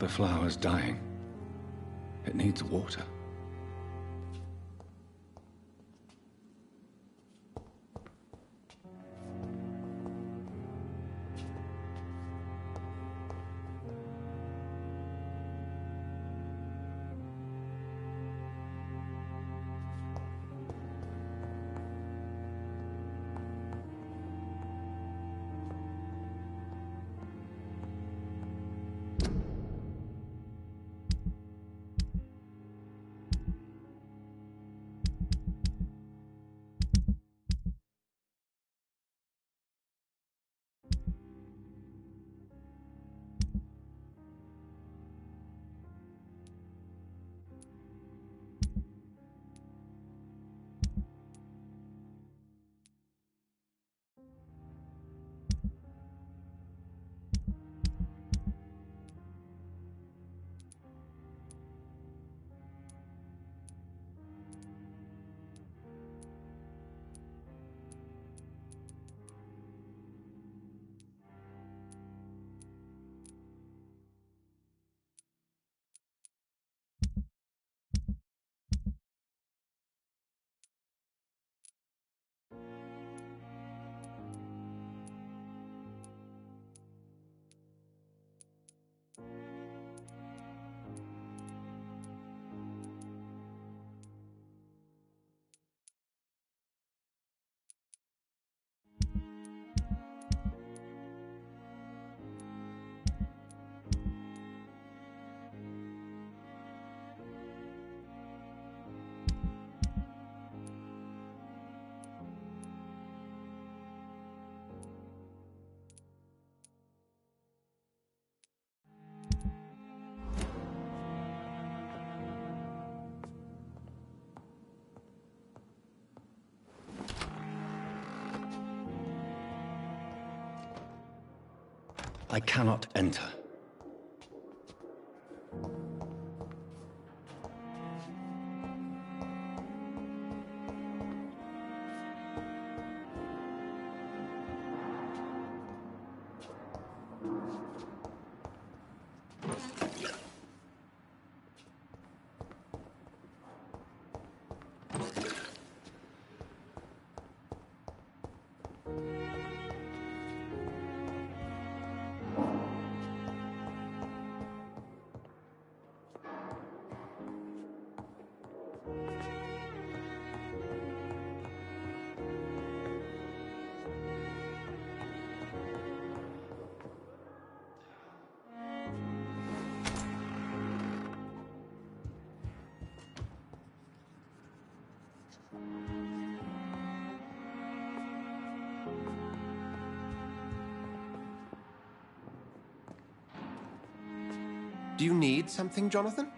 The flower's dying. It needs water. I cannot enter. Do you need something, Jonathan?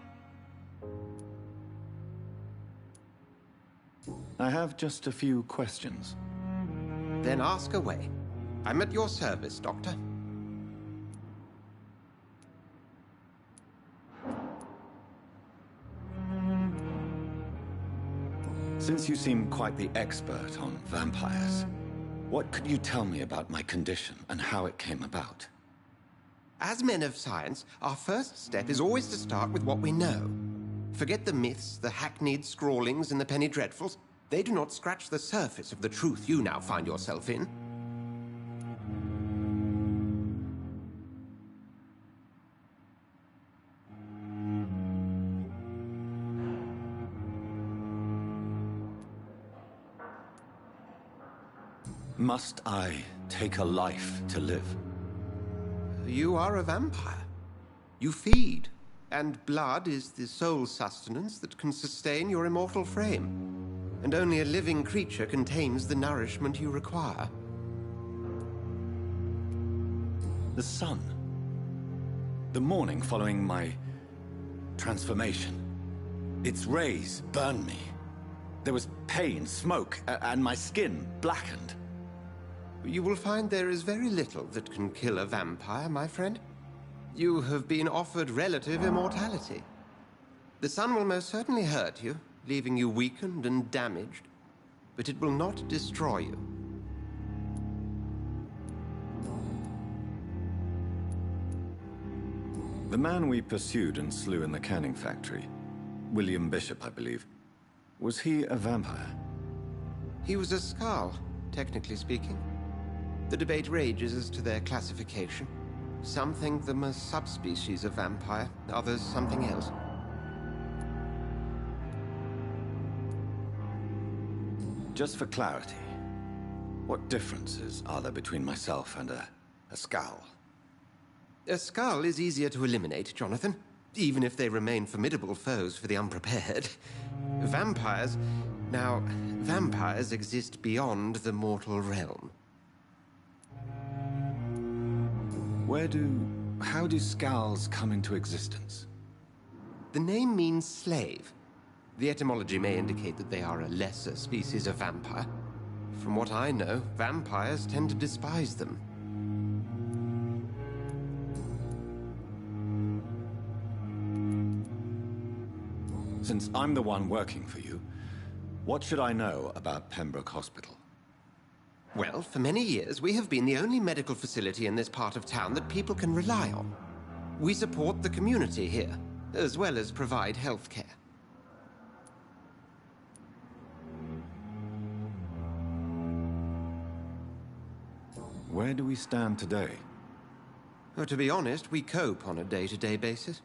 I have just a few questions. Then ask away. I'm at your service, Doctor. Since you seem quite the expert on vampires, what could you tell me about my condition and how it came about? As men of science, our first step is always to start with what we know. Forget the myths, the hackneyed scrawlings, and the penny dreadfuls. They do not scratch the surface of the truth you now find yourself in. Must I take a life to live? You are a vampire. You feed, and blood is the sole sustenance that can sustain your immortal frame. And only a living creature contains the nourishment you require. The sun. The morning following my transformation. Its rays burned me. There was pain, smoke, and my skin blackened. You will find there is very little that can kill a vampire, my friend. You have been offered relative immortality. The sun will most certainly hurt you, leaving you weakened and damaged, but it will not destroy you. The man we pursued and slew in the canning factory, William Bishop, I believe, was he a vampire? He was a Skald, technically speaking. The debate rages as to their classification. Some think them a subspecies of vampire, others something else. Just for clarity, what differences are there between myself and a Skald? A Skald is easier to eliminate, Jonathan, even if they remain formidable foes for the unprepared. Vampires... Now, vampires exist beyond the mortal realm. How do Skalds come into existence? The name means slave. The etymology may indicate that they are a lesser species of vampire. From what I know, vampires tend to despise them. Since I'm the one working for you, what should I know about Pembroke Hospital? Well, for many years, we have been the only medical facility in this part of town that people can rely on. We support the community here, as well as provide health care. Where do we stand today? Well, to be honest, we cope on a day-to-day basis.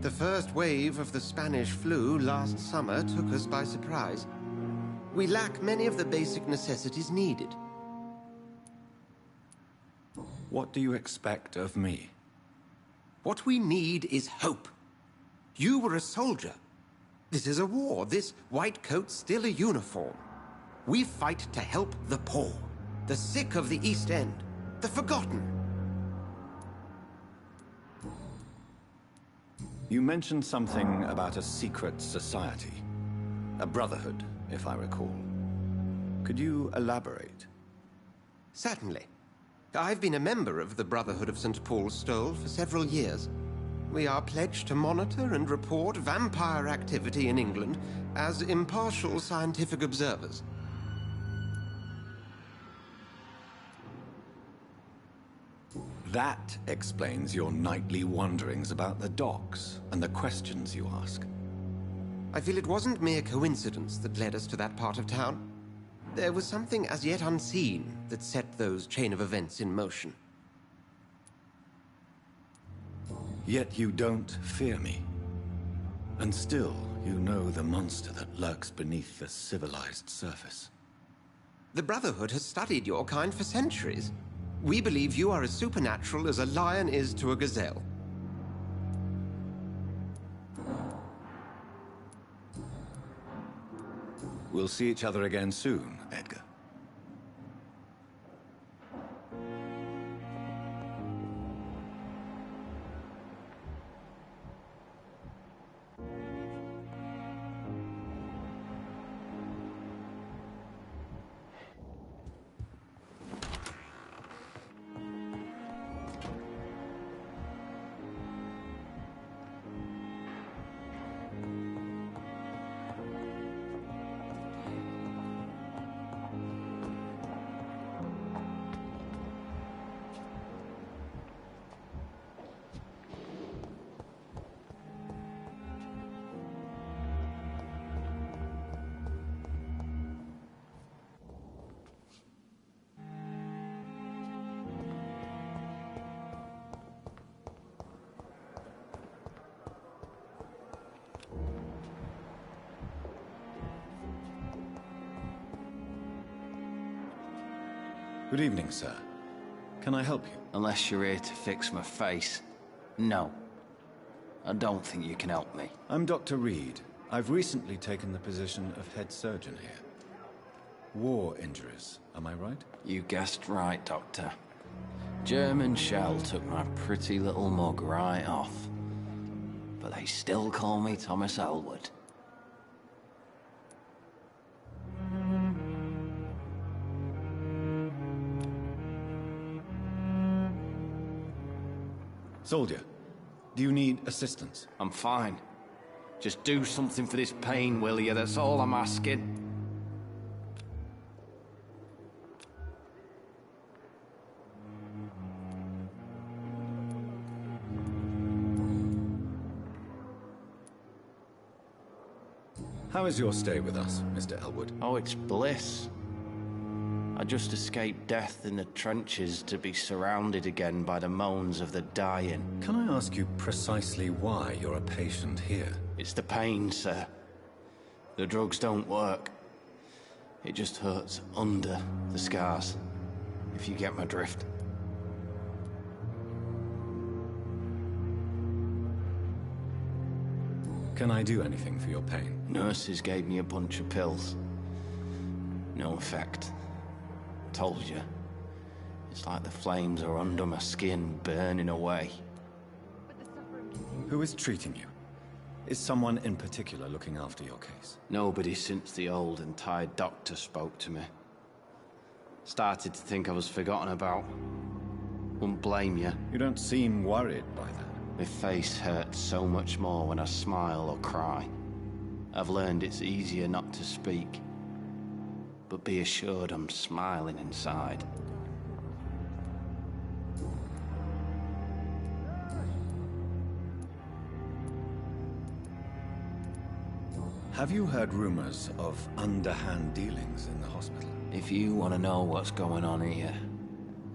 The first wave of the Spanish flu last summer took us by surprise. We lack many of the basic necessities needed. What do you expect of me? What we need is hope. You were a soldier. This is a war. This white coat's still a uniform. We fight to help the poor, the sick of the East End, the forgotten. You mentioned something about a secret society. A brotherhood, if I recall. Could you elaborate? Certainly. I've been a member of the Brotherhood of St. Paul's Stole for several years. We are pledged to monitor and report vampire activity in England as impartial scientific observers. That explains your nightly wanderings about the docks and the questions you ask. I feel it wasn't mere coincidence that led us to that part of town. There was something as yet unseen that set those chain of events in motion. Yet you don't fear me. And still, you know the monster that lurks beneath the civilized surface. The Brotherhood has studied your kind for centuries. We believe you are as supernatural as a lion is to a gazelle. We'll see each other again soon, Edgar. Good evening, sir. Can I help you? Unless you're here to fix my face. No. I don't think you can help me. I'm Dr. Reed. I've recently taken the position of head surgeon here. War injuries, am I right? You guessed right, Doctor. German shell took my pretty little mug right off. But they still call me Thomas Elwood. Soldier, do you need assistance? I'm fine. Just do something for this pain, will you? That's all I'm asking. How is your stay with us, Mr. Elwood? Oh, it's bliss. I just escaped death in the trenches to be surrounded again by the moans of the dying. Can I ask you precisely why you're a patient here? It's the pain, sir. The drugs don't work. It just hurts under the scars, if you get my drift. Can I do anything for your pain? Nurses gave me a bunch of pills. No effect. Told you. It's like the flames are under my skin, burning away. Who is treating you? Is someone in particular looking after your case? Nobody since the old and tired doctor spoke to me. Started to think I was forgotten about. Wouldn't blame you. You don't seem worried by that. My face hurts so much more when I smile or cry. I've learned it's easier not to speak. But be assured I'm smiling inside. Have you heard rumors of underhand dealings in the hospital? If you want to know what's going on here,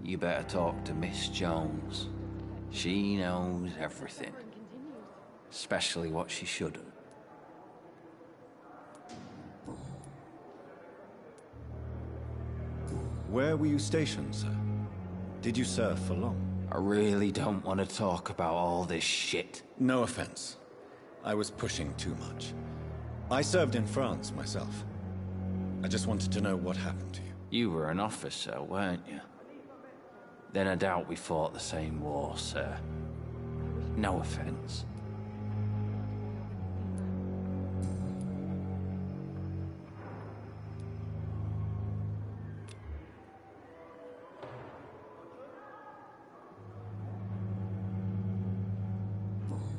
you better talk to Miss Jones. She knows everything. Especially what she shouldn't. Where were you stationed, sir? Did you serve for long? I really don't want to talk about all this shit. No offense. I was pushing too much. I served in France myself. I just wanted to know what happened to you. You were an officer, weren't you? Then I doubt we fought the same war, sir. No offense.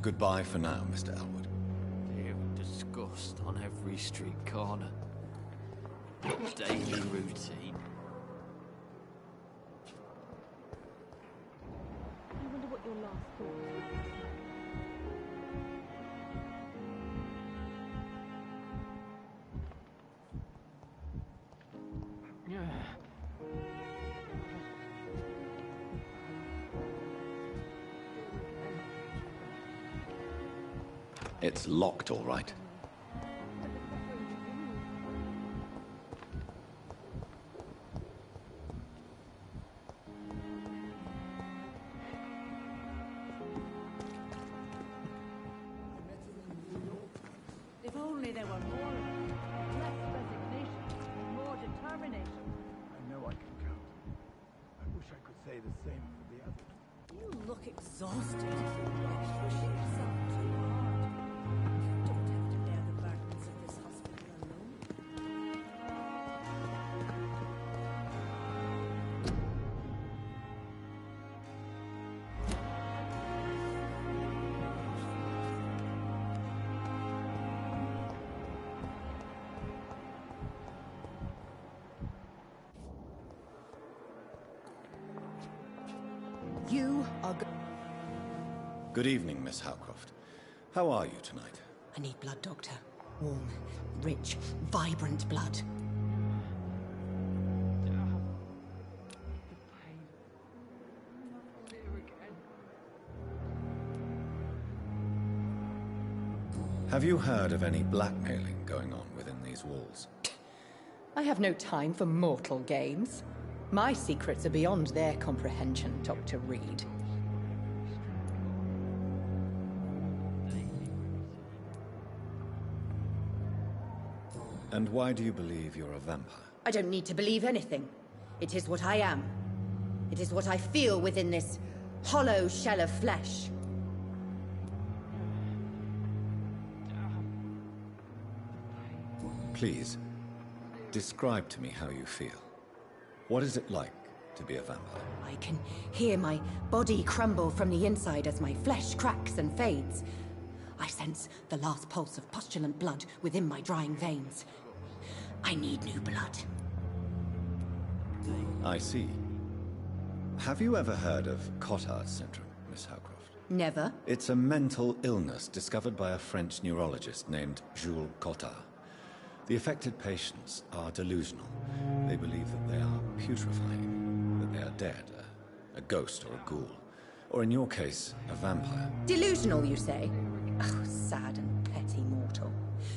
Goodbye for now, Mr. Elwood. Fear of disgust on every street corner. Daily routine. I wonder what your last thought was. It's locked, all right. If only there were more, less resignation, more determination. I know I can count. I wish I could say the same for the others. You look exhausted. Push yourself too hard. You don't have to bear the burdens of this hospital alone. You are Good evening, Miss Howcroft. How are you tonight? I need blood, Doctor. Warm, rich, vibrant blood. Have you heard of any blackmailing going on within these walls? I have no time for mortal games. My secrets are beyond their comprehension, Dr. Reed. And why do you believe you're a vampire? I don't need to believe anything. It is what I am. It is what I feel within this hollow shell of flesh. Please, describe to me how you feel. What is it like to be a vampire? I can hear my body crumble from the inside as my flesh cracks and fades. I sense the last pulse of postulant blood within my drying veins. I need new blood. I see. Have you ever heard of Cotard syndrome, Miss Howcroft? Never. It's a mental illness discovered by a French neurologist named Jules Cotard. The affected patients are delusional. They believe that they are putrefying, that they are dead, a ghost or a ghoul. Or in your case, a vampire. Delusional, you say? Oh, sad and petty mortal.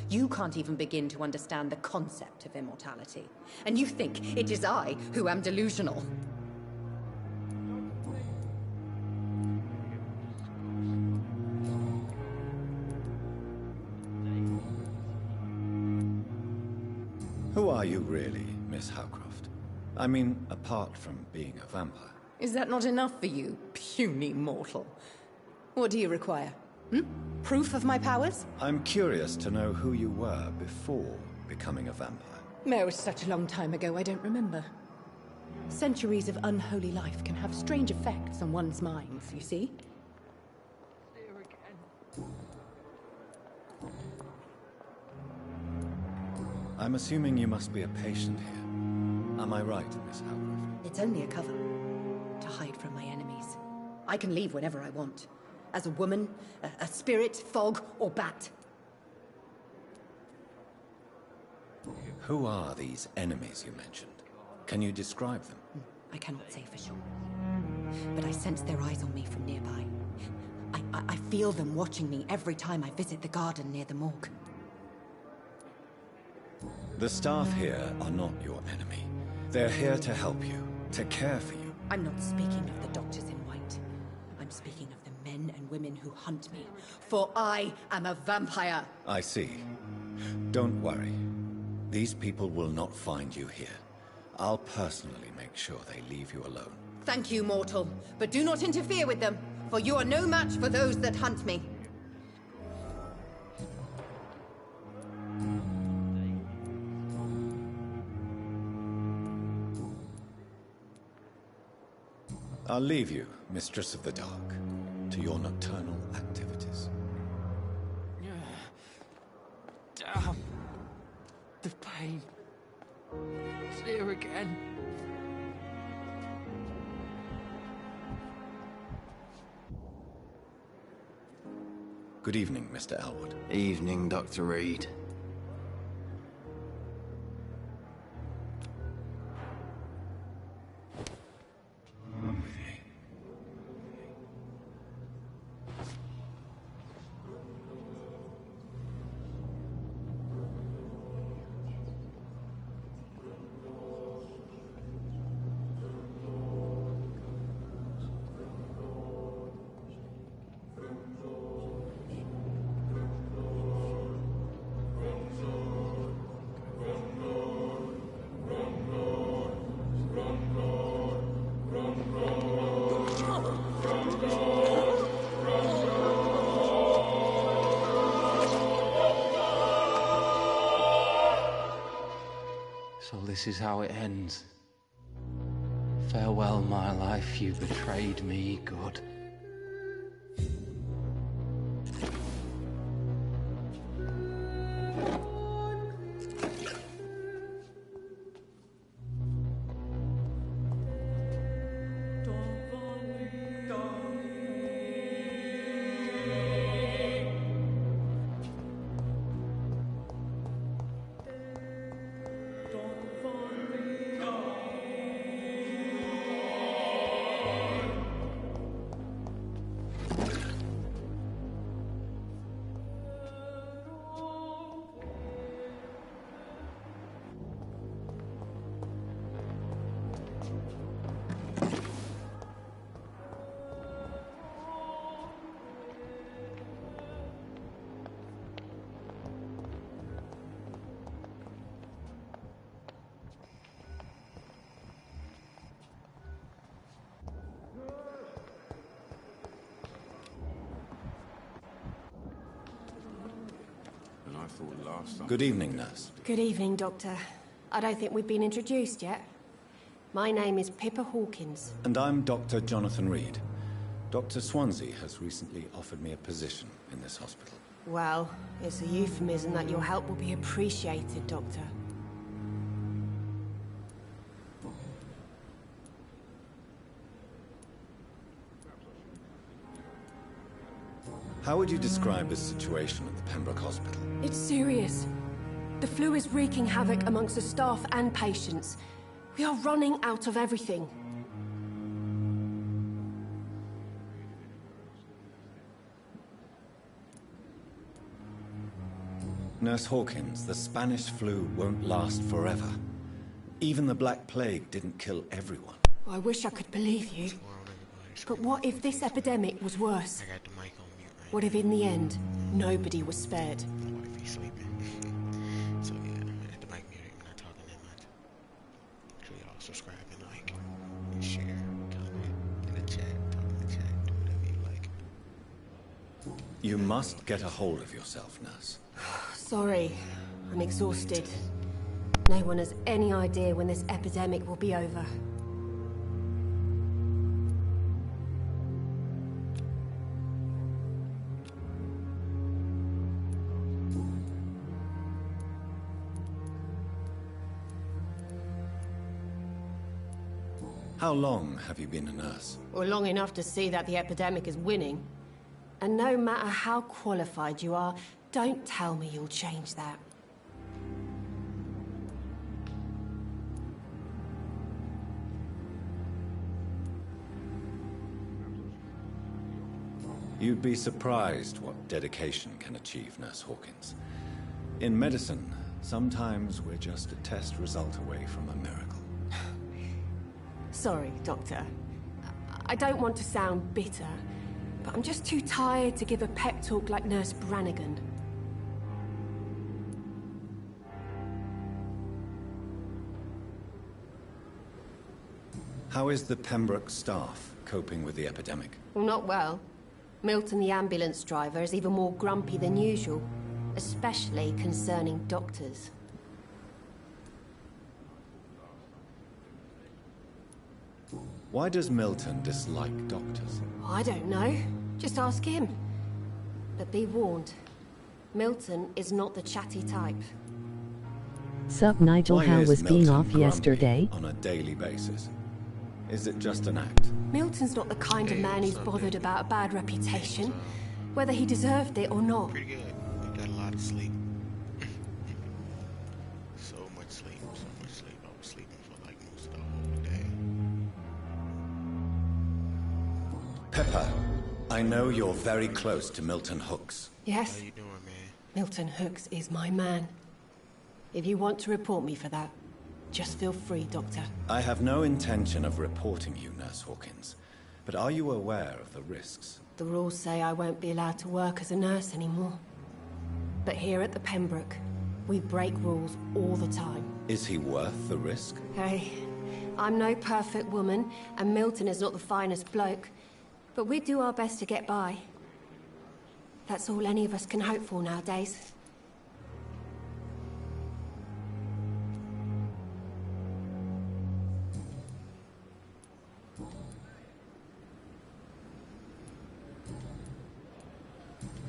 You can't even begin to understand the concept of immortality. And you think it is I who am delusional. Who are you really, Miss Howcroft? I mean, apart from being a vampire. Is that not enough for you, puny mortal? What do you require? Proof of my powers? I'm curious to know who you were before becoming a vampire. It was such a long time ago, I don't remember. Centuries of unholy life can have strange effects on one's minds, you see? I'm assuming you must be a patient here. Am I right, Miss Howcroft? It's only a cover. To hide from my enemies. I can leave whenever I want. As a woman, a spirit, fog, or bat. Who are these enemies you mentioned? Can you describe them? I cannot say for sure. But I sense their eyes on me from nearby. I feel them watching me every time I visit the garden near the morgue. The staff here are not your enemy. They're here to help you, to care for you. I'm not speaking of the doctors in white. I'm speaking of the men and women who hunt me. For I am a vampire. I see. Don't worry. These people will not find you here. I'll personally make sure they leave you alone. Thank you, mortal. But do not interfere with them, for you are no match for those that hunt me. I'll leave you, Mistress of the Dark, to your nocturnal activities. Damn. The pain. It's here again. Good evening, Mr. Elwood. Evening, Dr. Reed. So this is how it ends. Farewell, my life, you betrayed me, good. Good evening, nurse. Good evening, Doctor. I don't think we've been introduced yet. My name is Pippa Hawkins. And I'm Dr. Jonathan Reed. Dr. Swansea has recently offered me a position in this hospital. Well, it's a euphemism that your help will be appreciated, Doctor. How would you describe the situation at the Pembroke Hospital? It's serious. The flu is wreaking havoc amongst the staff and patients. We are running out of everything. Nurse Hawkins, the Spanish flu won't last forever. Even the Black Plague didn't kill everyone. I wish I could believe you. But what if this epidemic was worse? I got the mic on mute, right? What if in the end, nobody was spared? What if he's sleeping? So yeah, I had the mic muted. I'm not talking that much. Make sure y'all subscribe and like and share, comment in the chat, talk in the chat, do whatever you like. You must get a hold of yourself, nurse. Sorry, I'm exhausted. No one has any idea when this epidemic will be over. How long have you been a nurse? Well, long enough to see that the epidemic is winning. And no matter how qualified you are, don't tell me you'll change that. You'd be surprised what dedication can achieve, Nurse Hawkins. In medicine, sometimes we're just a test result away from a miracle. Sorry, Doctor. I don't want to sound bitter, but I'm just too tired to give a pep talk like Nurse Brannigan. How is the Pembroke staff coping with the epidemic? Well, not well. Milton, the ambulance driver, is even more grumpy than usual, especially concerning doctors. Why does Milton dislike doctors? I don't know. Just ask him. But be warned, Milton is not the chatty type. Sup, Nigel? Why How is was being Milton off grumpy yesterday? on a daily basis? Is it just an act? Milton's not the kind of man who's bothered about a bad reputation, whether he deserved it or not. Pretty good. We got a lot of sleep. So much sleep, so much sleep. I was sleeping for like most of the whole day. Pepper, I know you're very close to Milton Hooks. Yes, How you doing, man? Milton Hooks is my man. If you want to report me for that, just feel free, Doctor. I have no intention of reporting you, Nurse Hawkins. But are you aware of the risks? The rules say I won't be allowed to work as a nurse anymore. But here at the Pembroke, we break rules all the time. Is he worth the risk? Hey, I'm no perfect woman, and Milton is not the finest bloke. But we do our best to get by. That's all any of us can hope for nowadays.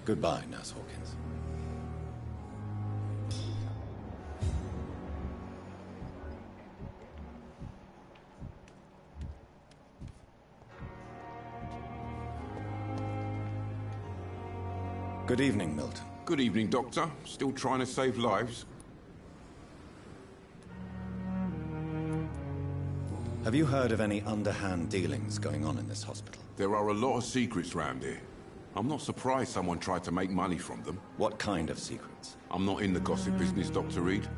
Goodbye, Nurse Hawkins. Good evening, Milton. Good evening, Doctor. Still trying to save lives? Have you heard of any underhand dealings going on in this hospital? There are a lot of secrets round here. I'm not surprised someone tried to make money from them. What kind of secrets? I'm not in the gossip business, Dr. Reed.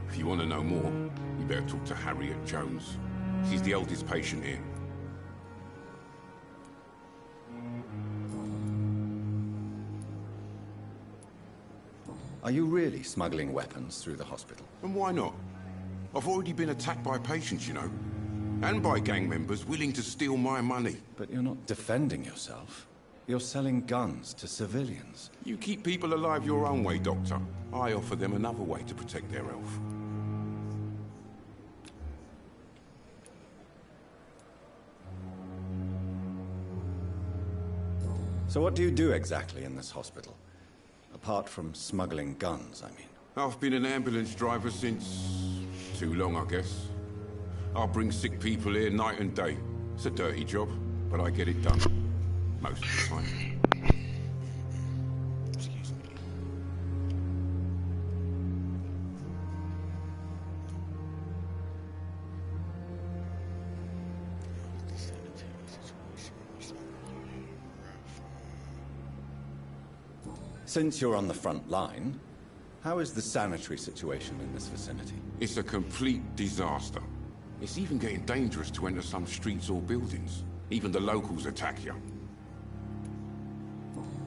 If you want to know more, you better talk to Harriet Jones. She's the oldest patient here. Are you really smuggling weapons through the hospital? And why not? I've already been attacked by patients, you know. And by gang members willing to steal my money. But you're not defending yourself. You're selling guns to civilians. You keep people alive your own way, Doctor. I offer them another way to protect their health. So what do you do exactly in this hospital? Apart from smuggling guns, I mean. I've been an ambulance driver since... too long, I guess. I bring sick people here night and day. It's a dirty job, but I get it done. Most of the time. Excuse me. Since you're on the front line, how is the sanitary situation in this vicinity? It's a complete disaster. It's even getting dangerous to enter some streets or buildings. Even the locals attack you.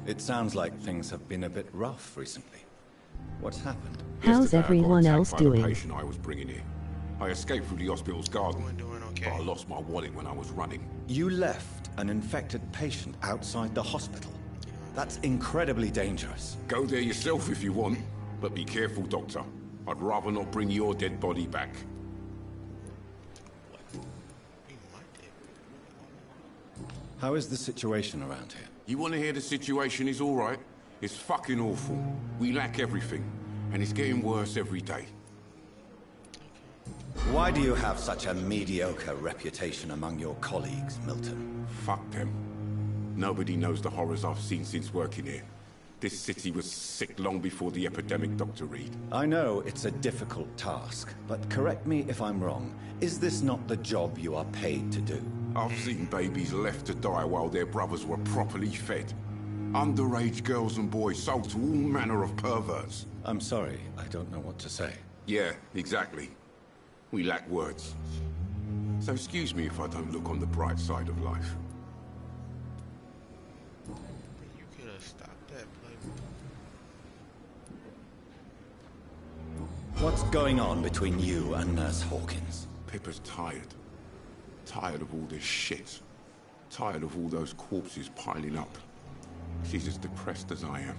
It sounds like things have been a bit rough recently. What's happened? How's Yesterday, I got everyone attacked else by doing? The patient I was bringing here. I escaped through the hospital's garden, but I lost my wallet when I was running. You left an infected patient outside the hospital. That's incredibly dangerous. Go there yourself if you want, but be careful, Doctor. I'd rather not bring your dead body back. How is the situation around here? You want to hear the situation is all right? It's fucking awful. We lack everything, and it's getting worse every day. Why do you have such a mediocre reputation among your colleagues, Milton? Fuck them. Nobody knows the horrors I've seen since working here. This city was sick long before the epidemic, Dr. Reed. I know it's a difficult task, but correct me if I'm wrong. Is this not the job you are paid to do? I've seen babies left to die while their brothers were properly fed. Underage girls and boys sold to all manner of perverts. I'm sorry, I don't know what to say. Yeah, exactly. We lack words. So excuse me if I don't look on the bright side of life. You could have stopped that, playboy. What's going on between you and Nurse Hawkins? Pippa's tired. Tired of all this shit. Tired of all those corpses piling up. She's as depressed as I am.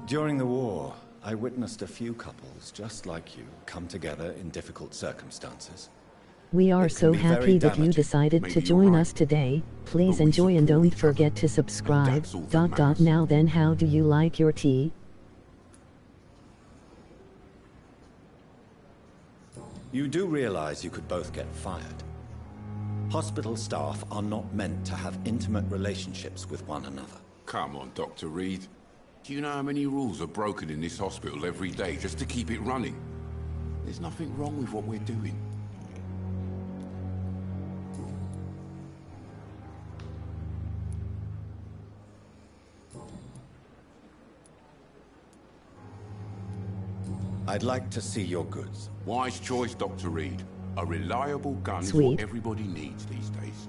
During the war, I witnessed a few couples just like you come together in difficult circumstances. We are It can so be very happy that you damaging. decided Maybe to you're join right. us today. Please But we enjoy and support don't each other. forget to subscribe. That's all that matters. Now then, how do you like your tea? You do realize you could both get fired. Hospital staff are not meant to have intimate relationships with one another. Come on, Dr. Reed. Do you know how many rules are broken in this hospital every day just to keep it running? There's nothing wrong with what we're doing. I'd like to see your goods. Wise choice, Dr. Reed. A reliable gun is Sweet. what everybody needs these days.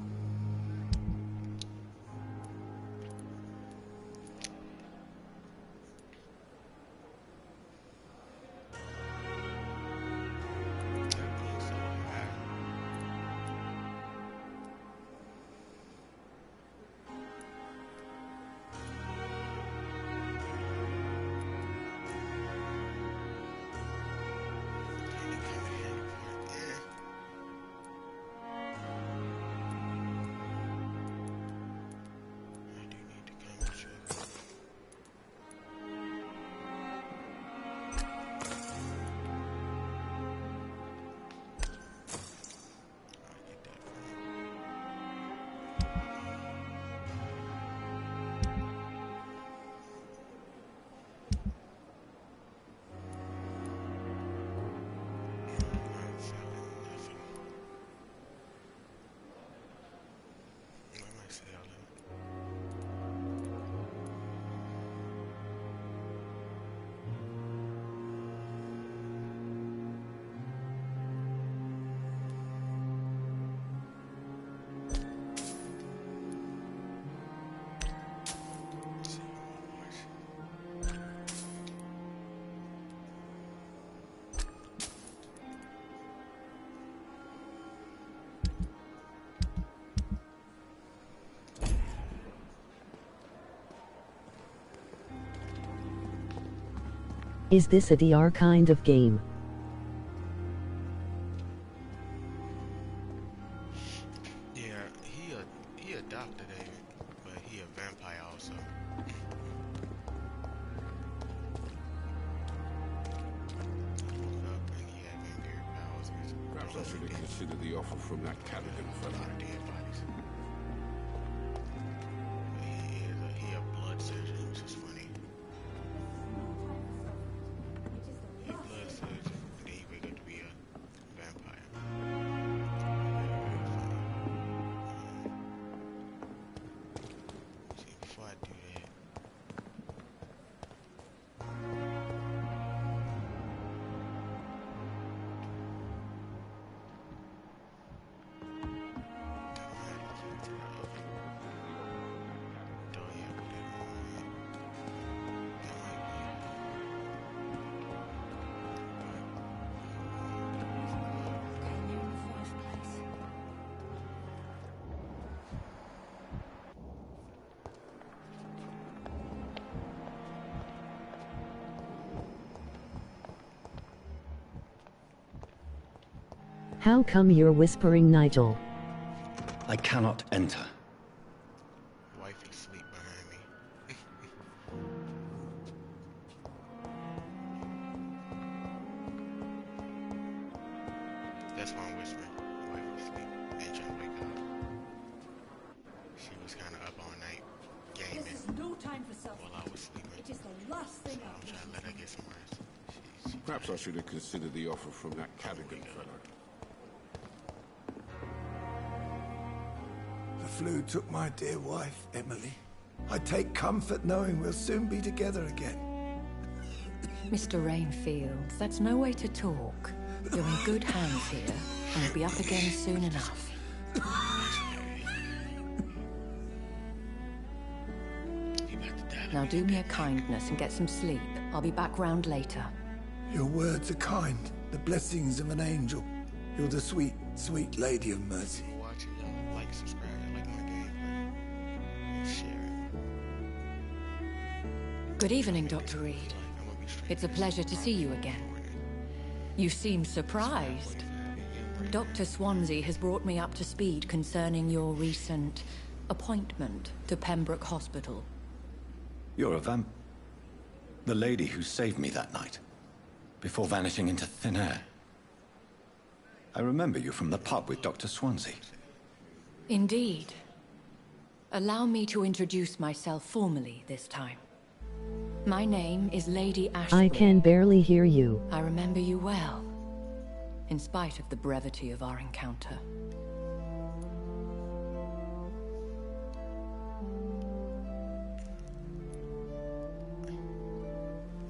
Is this a DR kind of game? Yeah, he adopted but he a vampire also. Woke up and he had vampire powers. Perhaps I should have considered the offer from that Callaghan A fella. lot of dead bodies. But he a blood surgeon, which is funny. He a blood surgeon, and then he wake up to be a vampire. Very funny. How come you're whispering, Nigel? I cannot enter. Wifey sleep behind me. That's why I'm whispering. Wifey sleep. Ain't trying to wake up. She was kind of up all night gaming This is no time for self. while I was sleeping. It is the last thing So I'm I trying to let her get some rest. She Perhaps I should have considered the offer from that Cadigan fellow. The flu took my dear wife, Emily. I take comfort knowing we'll soon be together again. Mr. Rainfield, that's no way to talk. You're in good hands here, and we'll be up again soon enough. Now do me a kindness and get some sleep. I'll be back round later. Your words are kind, the blessings of an angel. You're the sweet, sweet lady of mercy. watching, like, subscribe, like my gameplay, and share it. Good evening, Dr. Reed. It's a pleasure to see you again. You seem surprised. Dr. Swansea has brought me up to speed concerning your recent appointment to Pembroke Hospital. You're a the lady who saved me that night, before vanishing into thin air. I remember you from the pub with Dr. Swansea. Indeed. Allow me to introduce myself formally this time. My name is Lady Ashbury. I can barely hear you. I remember you well, in spite of the brevity of our encounter.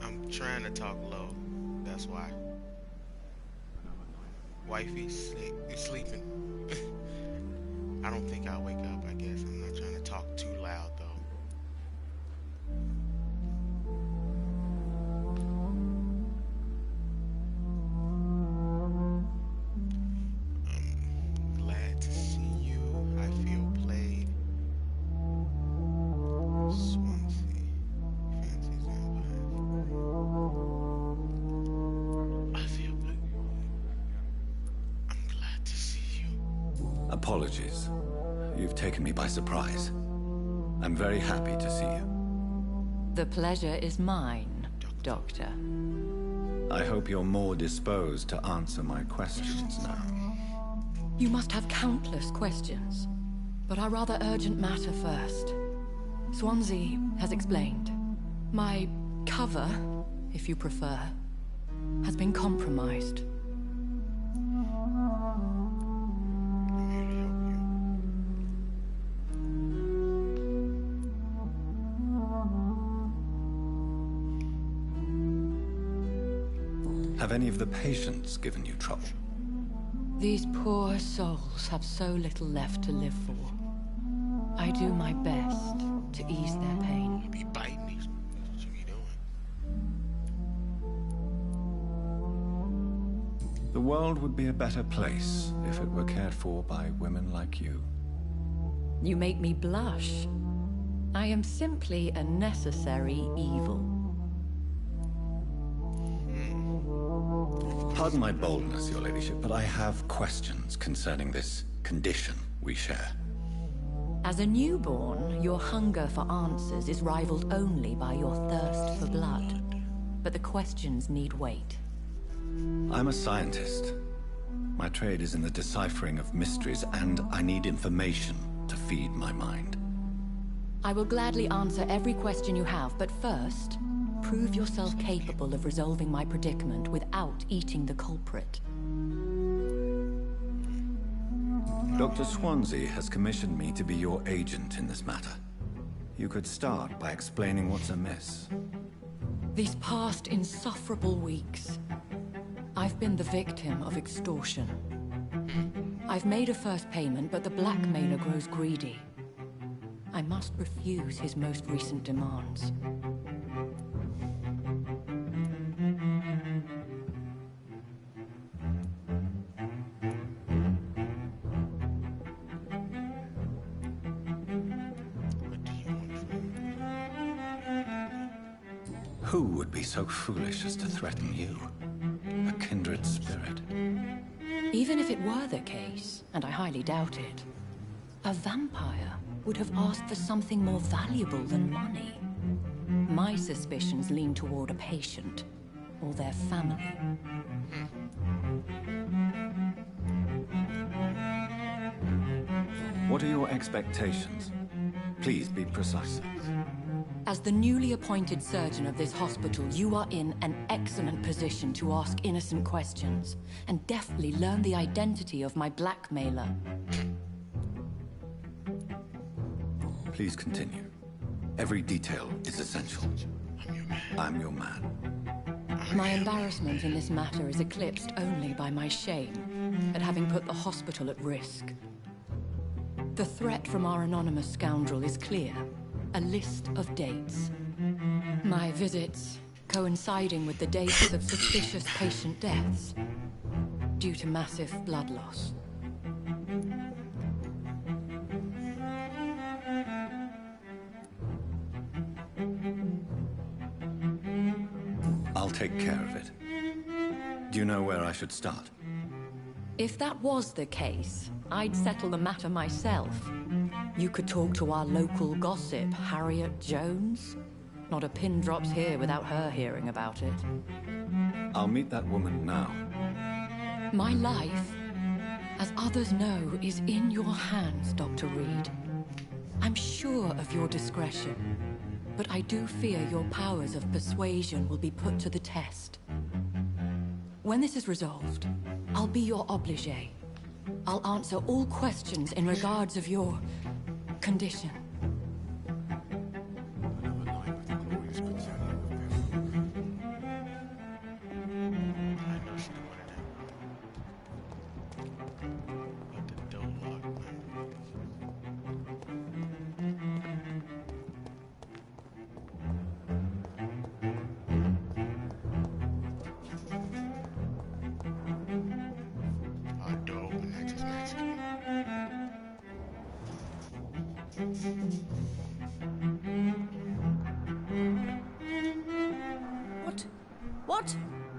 I'm trying to talk low, that's why. Wifey sleeping. I don't think I'll wake up, I guess. I'm not trying to talk too loud, though. I'm glad to see you. I feel played. Swansea. Fancy vampires. I feel played. I'm glad to see you. Apologies. You've taken me by surprise. I'm very happy to see you. The pleasure is mine, Doctor. I hope you're more disposed to answer my questions now. You must have countless questions, but our rather urgent matter first. Swansea has explained. My cover, if you prefer, has been compromised. I'm here to help you. Have any of the patients given you trouble? These poor souls have so little left to live for. I do my best to ease their pain. You be biting these. What you be doing? The world would be a better place if it were cared for by women like you. You make me blush. I am simply a necessary evil. Pardon my boldness, Your Ladyship, but I have questions concerning this condition we share. As a newborn, your hunger for answers is rivaled only by your thirst for blood. But the questions need wait. I'm a scientist. My trade is in the deciphering of mysteries, and I need information to feed my mind. I will gladly answer every question you have, but first, prove yourself capable of resolving my predicament without eating the culprit. Dr. Swansea has commissioned me to be your agent in this matter. You could start by explaining what's amiss. These past insufferable weeks, I've been the victim of extortion. I've made a first payment, but the blackmailer grows greedy. I must refuse his most recent demands. Who would be so foolish as to threaten you? A kindred spirit. Even if it were the case, and I highly doubt it, a vampire would have asked for something more valuable than money. My suspicions lean toward a patient, or their family. What are your expectations? Please be precise. As the newly appointed surgeon of this hospital, you are in an excellent position to ask innocent questions, and deftly learn the identity of my blackmailer. Please continue. Every detail is essential. I'm your man. My embarrassment in this matter is eclipsed only by my shame at having put the hospital at risk. The threat from our anonymous scoundrel is clear. A list of dates. My visits coinciding with the dates of suspicious patient deaths due to massive blood loss. I'll take care of it. Do you know where I should start? If that was the case, I'd settle the matter myself. You could talk to our local gossip, Harriet Jones. Not a pin drops here without her hearing about it. I'll meet that woman now. My life, as others know, is in your hands, Dr. Reed. I'm sure of your discretion, but I do fear your powers of persuasion will be put to the test. When this is resolved, I'll be your obligé. I'll answer all questions in regards of your condition.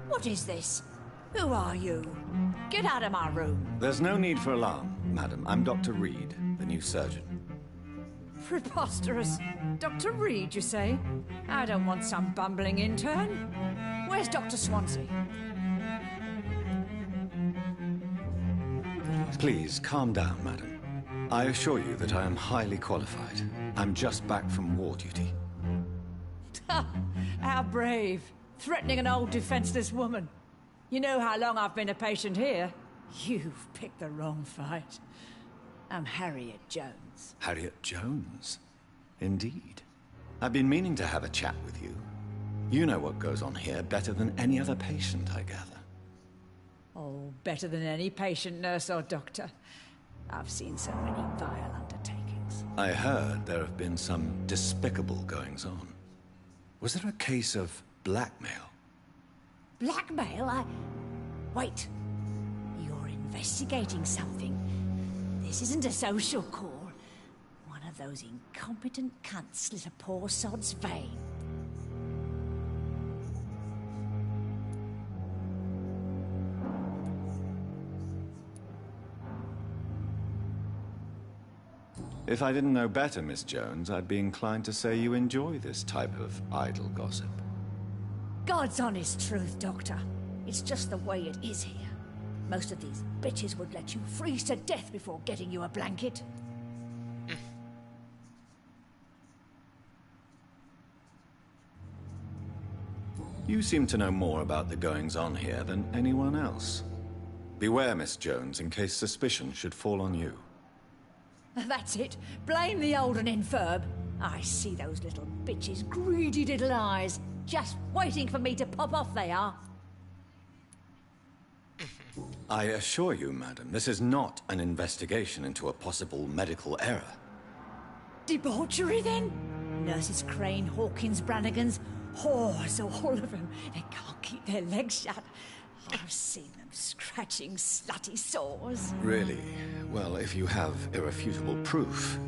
What is this? Who are you? Get out of my room. There's no need for alarm, madam. I'm Dr. Reed, the new surgeon. Preposterous. Dr. Reed, you say? I don't want some bumbling intern. Where's Dr. Swansea? Please, calm down, madam. I assure you that I am highly qualified. I'm just back from war duty. How brave. Threatening an old defenseless woman. You know how long I've been a patient here? You've picked the wrong fight. I'm Harriet Jones. Harriet Jones? Indeed. I've been meaning to have a chat with you. You know what goes on here better than any other patient, I gather. Oh, better than any patient, nurse or doctor. I've seen so many vile undertakings. I heard there have been some despicable goings-on. Was there a case of blackmail? Blackmail? Wait. You're investigating something. This isn't a social call. One of those incompetent cunts slit a poor sod's vein. If I didn't know better, Miss Jones, I'd be inclined to say you enjoy this type of idle gossip. God's honest truth, Doctor. It's just the way it is here. Most of these bitches would let you freeze to death before getting you a blanket. You seem to know more about the goings-on here than anyone else. Beware, Miss Jones, in case suspicion should fall on you. That's it. Blame the old and infirm. I see those little bitches' greedy little eyes. Just waiting for me to pop off they are. I assure you, madam, this is not an investigation into a possible medical error. Debauchery, then? Nurses Crane, Hawkins, Brannigans, whores, all of them. They can't keep their legs shut. I've seen them scratching slutty sores. Really? Well, if you have irrefutable proof,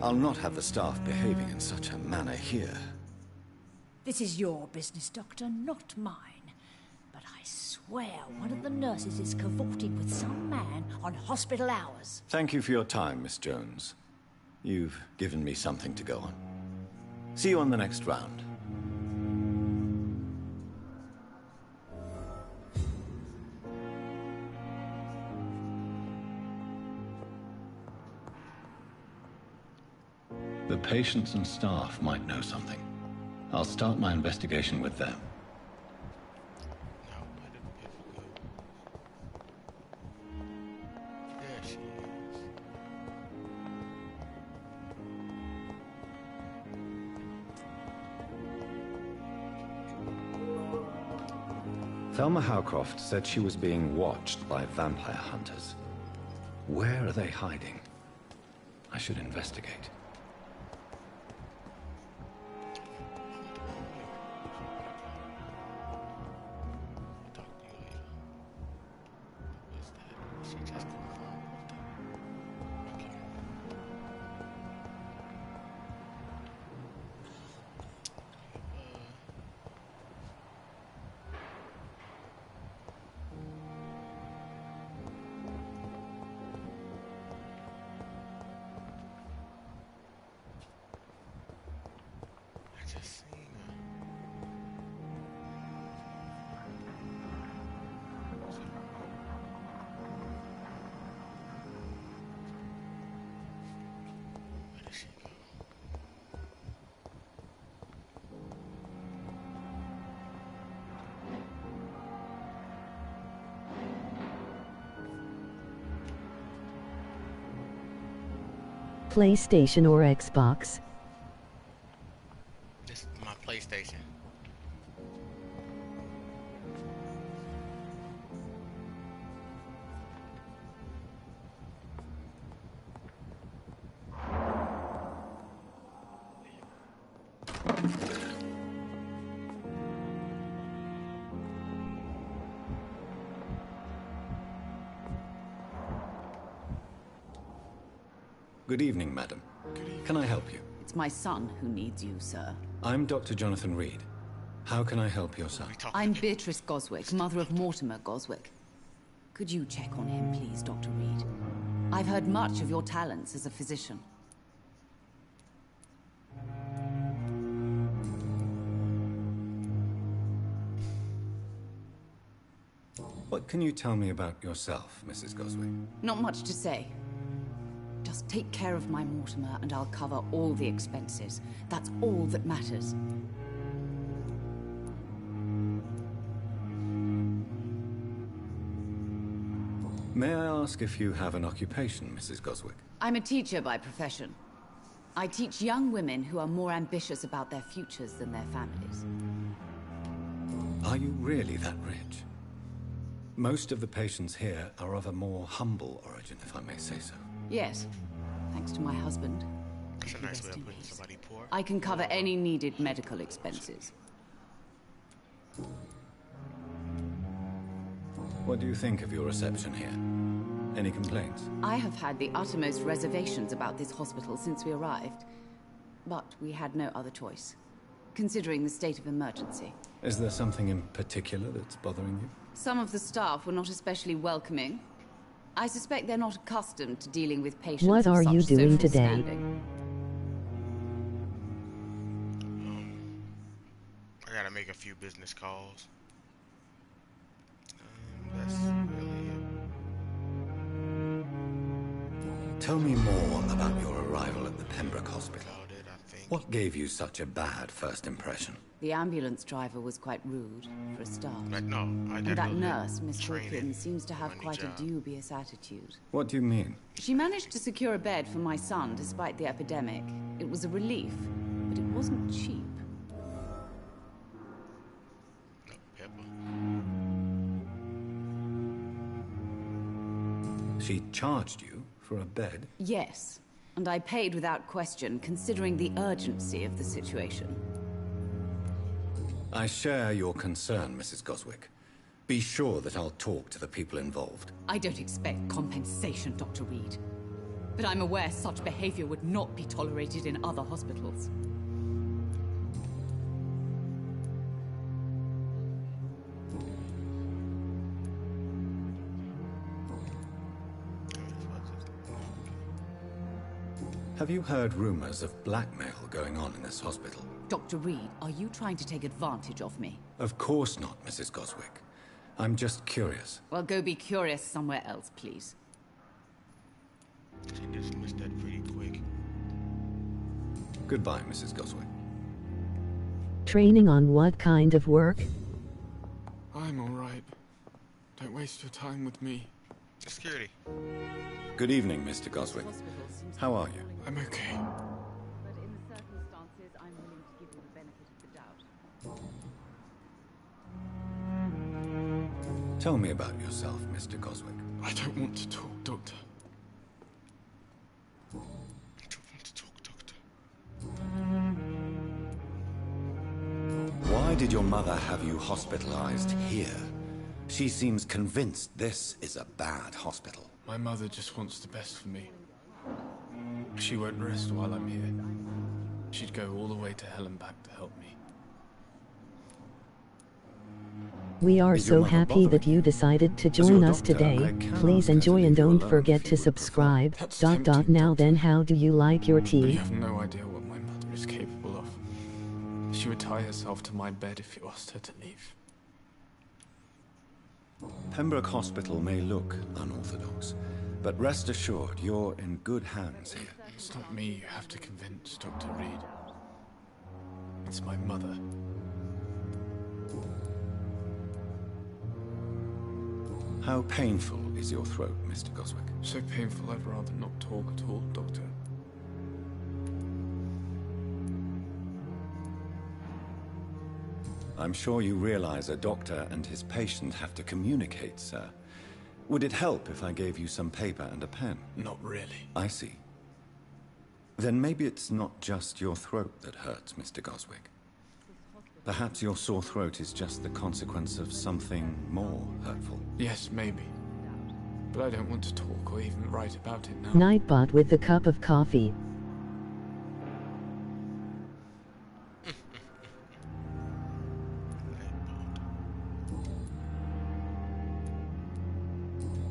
I'll not have the staff behaving in such a manner here. This is your business, Doctor, not mine. But I swear one of the nurses is cavorting with some man on hospital hours. Thank you for your time, Miss Jones. You've given me something to go on. See you on the next round. The patients and staff might know something. I'll start my investigation with them. Now, where did the people go? There she is. Thelma Howcroft said she was being watched by vampire hunters. Where are they hiding? I should investigate. PlayStation or Xbox? This is my PlayStation. Good evening, madam. Can I help you? It's my son who needs you, sir. I'm Dr. Jonathan Reed. How can I help your son? I'm Beatrice Goswick, mother of Mortimer Goswick. Could you check on him, please, Dr. Reed? I've heard much of your talents as a physician. What can you tell me about yourself, Mrs. Goswick? Not much to say. Just take care of my Mortimer and I'll cover all the expenses. That's all that matters. May I ask if you have an occupation, Mrs. Goswick? I'm a teacher by profession. I teach young women who are more ambitious about their futures than their families. Are you really that rich? Most of the patients here are of a more humble origin, if I may say so. Yes, thanks to my husband. That's a nice way of putting somebody poor. I can cover any needed medical expenses. What do you think of your reception here? Any complaints? I have had the uttermost reservations about this hospital since we arrived. But we had no other choice, considering the state of emergency. Is there something in particular that's bothering you? Some of the staff were not especially welcoming. I suspect they're not accustomed to dealing with patients What of are such you doing social today? standing. I gotta make a few business calls. That's really it. Tell me more about your arrival at the Pembroke Hospital. What gave you such a bad first impression? The ambulance driver was quite rude, for a start. No, and that nurse, Miss Hawkins, seems to have quite a dubious attitude. What do you mean? She managed to secure a bed for my son despite the epidemic. It was a relief, but it wasn't cheap. She charged you for a bed? Yes, and I paid without question, considering the urgency of the situation. I share your concern, Mrs. Goswick. Be sure that I'll talk to the people involved. I don't expect compensation, Dr. Reed. But I'm aware such behavior would not be tolerated in other hospitals. Have you heard rumors of blackmail going on in this hospital? Dr. Reed, are you trying to take advantage of me? Of course not, Mrs. Goswick. I'm just curious. Well, go be curious somewhere else, please. She dismissed that pretty quick. Goodbye, Mrs. Goswick. Training on what kind of work? I'm all right. Don't waste your time with me. Security. Good evening, Mr. Goswick. How are you? I'm okay. But in the circumstances, I'm willing to give you the benefit of the doubt. Tell me about yourself, Mr. Goswick. I don't want to talk, Doctor. Why did your mother have you hospitalized here? She seems convinced this is a bad hospital. My mother just wants the best for me. She won't rest while I'm here. She'd go all the way to hell and back to help me. We are so happy that you decided to join us today. Please enjoy and don't forget to subscribe. ... Now then, how do you like your You tea? have no idea what my mother is capable of. She would tie herself to my bed if you asked her to leave. Pembroke Hospital may look unorthodox, but rest assured you're in good hands here. It's not me you have to convince, Dr. Reed. It's my mother. How painful is your throat, Mr. Goswick? So painful I'd rather not talk at all, Doctor. I'm sure you realize a doctor and his patient have to communicate, sir. Would it help if I gave you some paper and a pen? Not really. I see. Then maybe it's not just your throat that hurts, Mr. Goswick. Perhaps your sore throat is just the consequence of something more hurtful. Yes, maybe. But I don't want to talk or even write about it now. Nightbot with a cup of coffee.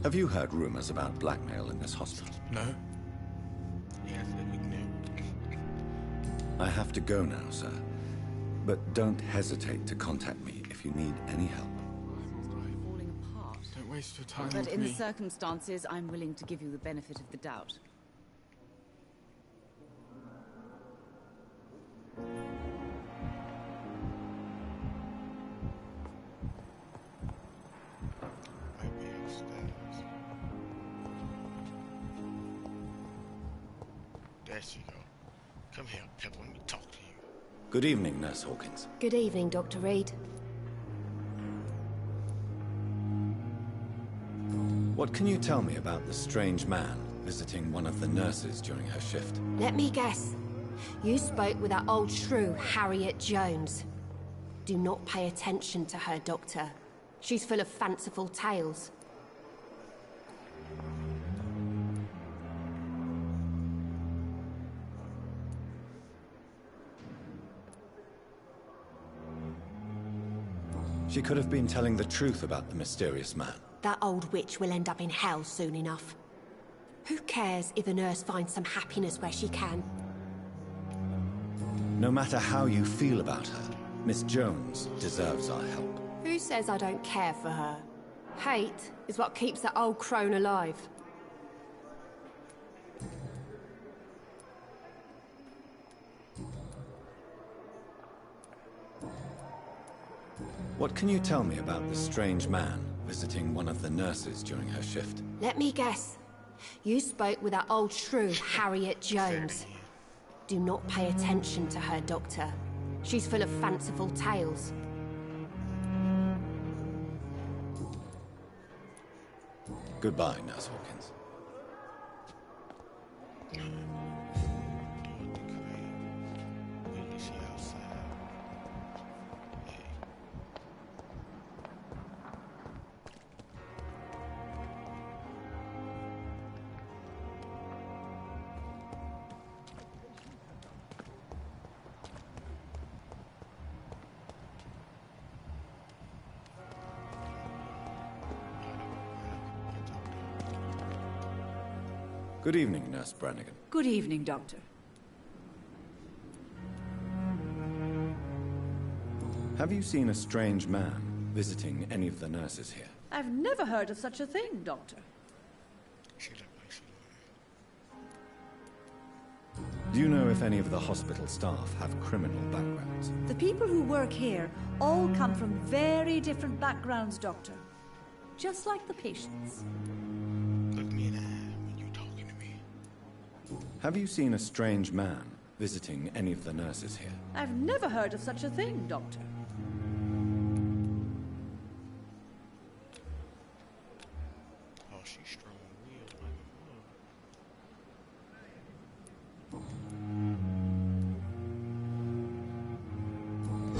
Have you heard rumors about blackmail in this hospital? No. Yes, we knew. I have to go now, sir. But don't hesitate to contact me if you need any help. Falling apart. Don't waste your time But with in me. the circumstances, I'm willing to give you the benefit of the doubt. Might be upstairs. There she go. Come here, Pip. Let me talk to you. Good evening, Nurse Hawkins. Good evening, Dr. Reed. What can you tell me about the strange man visiting one of the nurses during her shift? Let me guess. You spoke with that old shrew, Harriet Jones. Do not pay attention to her, Doctor. She's full of fanciful tales. She could have been telling the truth about the mysterious man. That old witch will end up in hell soon enough. Who cares if a nurse finds some happiness where she can? No matter how you feel about her, Miss Jones deserves our help. Who says I don't care for her? Hate is what keeps that old crone alive. What can you tell me about the strange man visiting one of the nurses during her shift? Let me guess. You spoke with that old shrew, Harriet Jones. Do not pay attention to her, Doctor. She's full of fanciful tales. Goodbye, Nurse Hawkins. Good evening, Nurse Brannigan. Good evening, Doctor. Have you seen a strange man visiting any of the nurses here? I've never heard of such a thing, Doctor. Do you know if any of the hospital staff have criminal backgrounds? The people who work here all come from very different backgrounds, Doctor. Just like the patients. Look me in the eye when you're talking to me. Have you seen a strange man visiting any of the nurses here? I've never heard of such a thing, Doctor. Oh, she's strong-willed like a mug.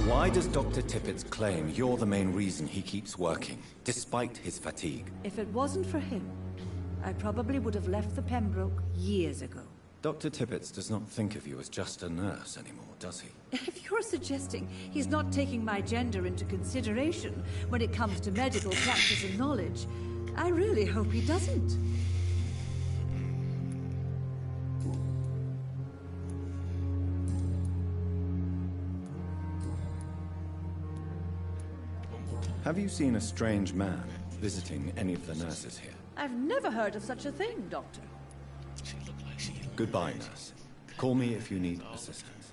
Why does Dr. Tippett's claim you're the main reason he keeps working, despite his fatigue? If it wasn't for him, I probably would have left the Pembroke years ago. Dr. Tippett does not think of you as just a nurse anymore, does he? If you're suggesting he's not taking my gender into consideration when it comes to medical practice and knowledge, I really hope he doesn't. Have you seen a strange man visiting any of the nurses here? I've never heard of such a thing, Doctor. Goodbye, nurse. Call me if you need assistance.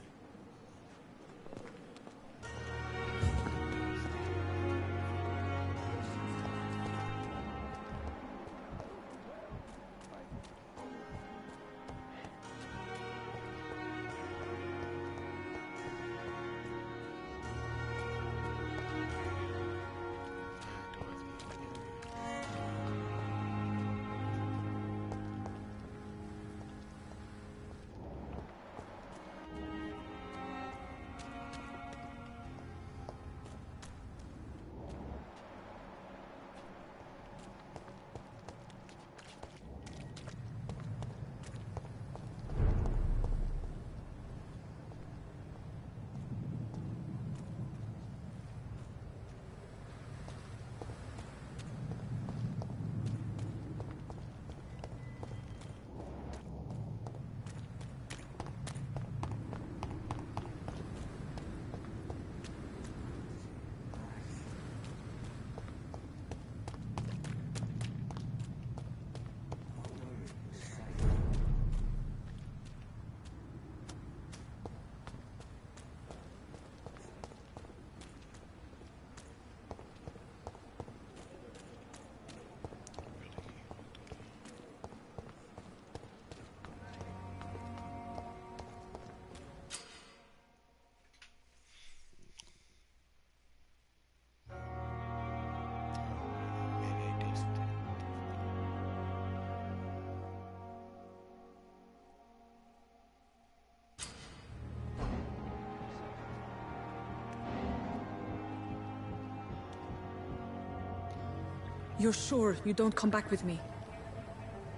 You're sure you don't come back with me?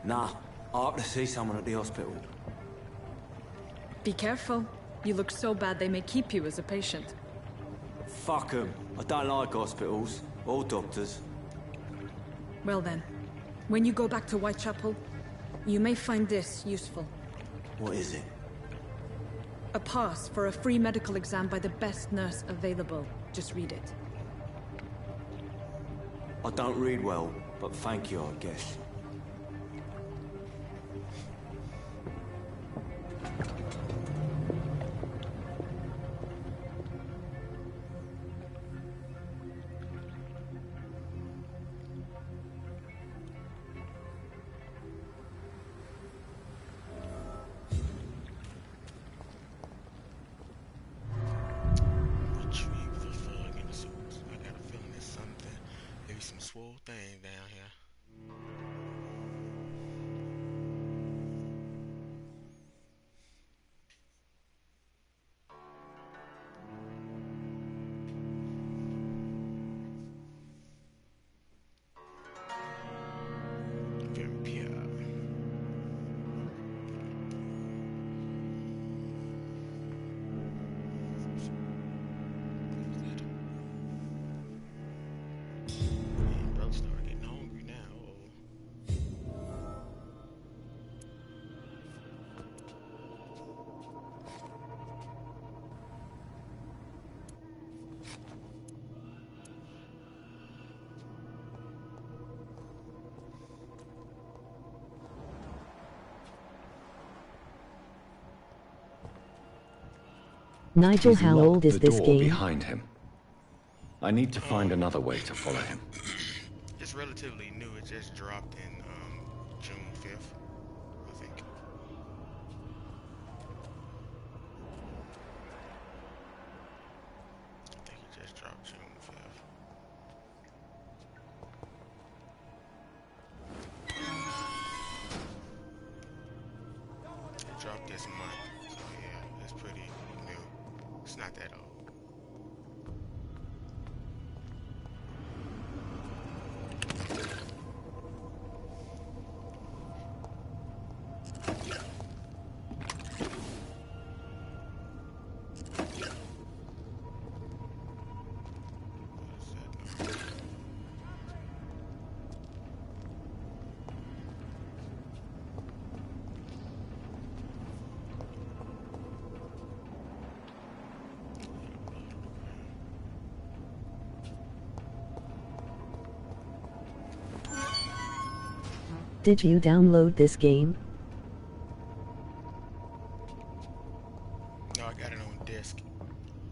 Nah, I have to see someone at the hospital. Be careful. You look so bad they may keep you as a patient. Fuck 'em. I don't like hospitals, or doctors. Well then, when you go back to Whitechapel, you may find this useful. What is it? A pass for a free medical exam by the best nurse available. Just read it. I don't read well, but thank you, I guess. Swole thing down here. Vampyr. Bro started getting hungry. Nigel, He's how locked old is the this door game? behind him. I need to find another way to follow him. It's relatively new. It just dropped in June 5th, I think. It just dropped June 5th. It dropped this month, so yeah, it's pretty new. It's not that old. Did you download this game? No, I got it on disc.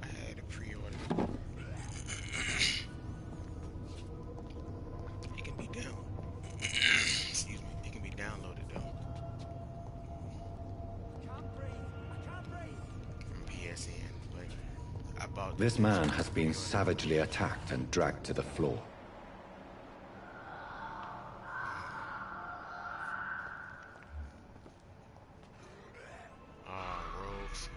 I had it pre-ordered. It can be down. Excuse me. It can be downloaded though. From PSN, but I bought. This man has been savagely attacked and dragged to the floor. Rogues.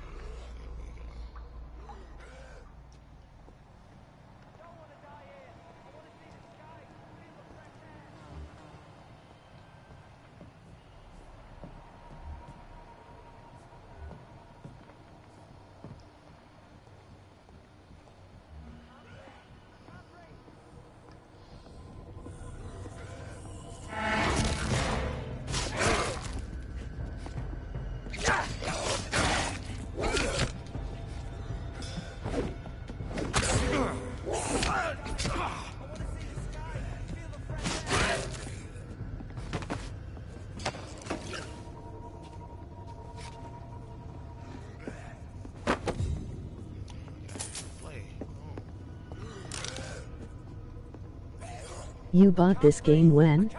You bought this game when? It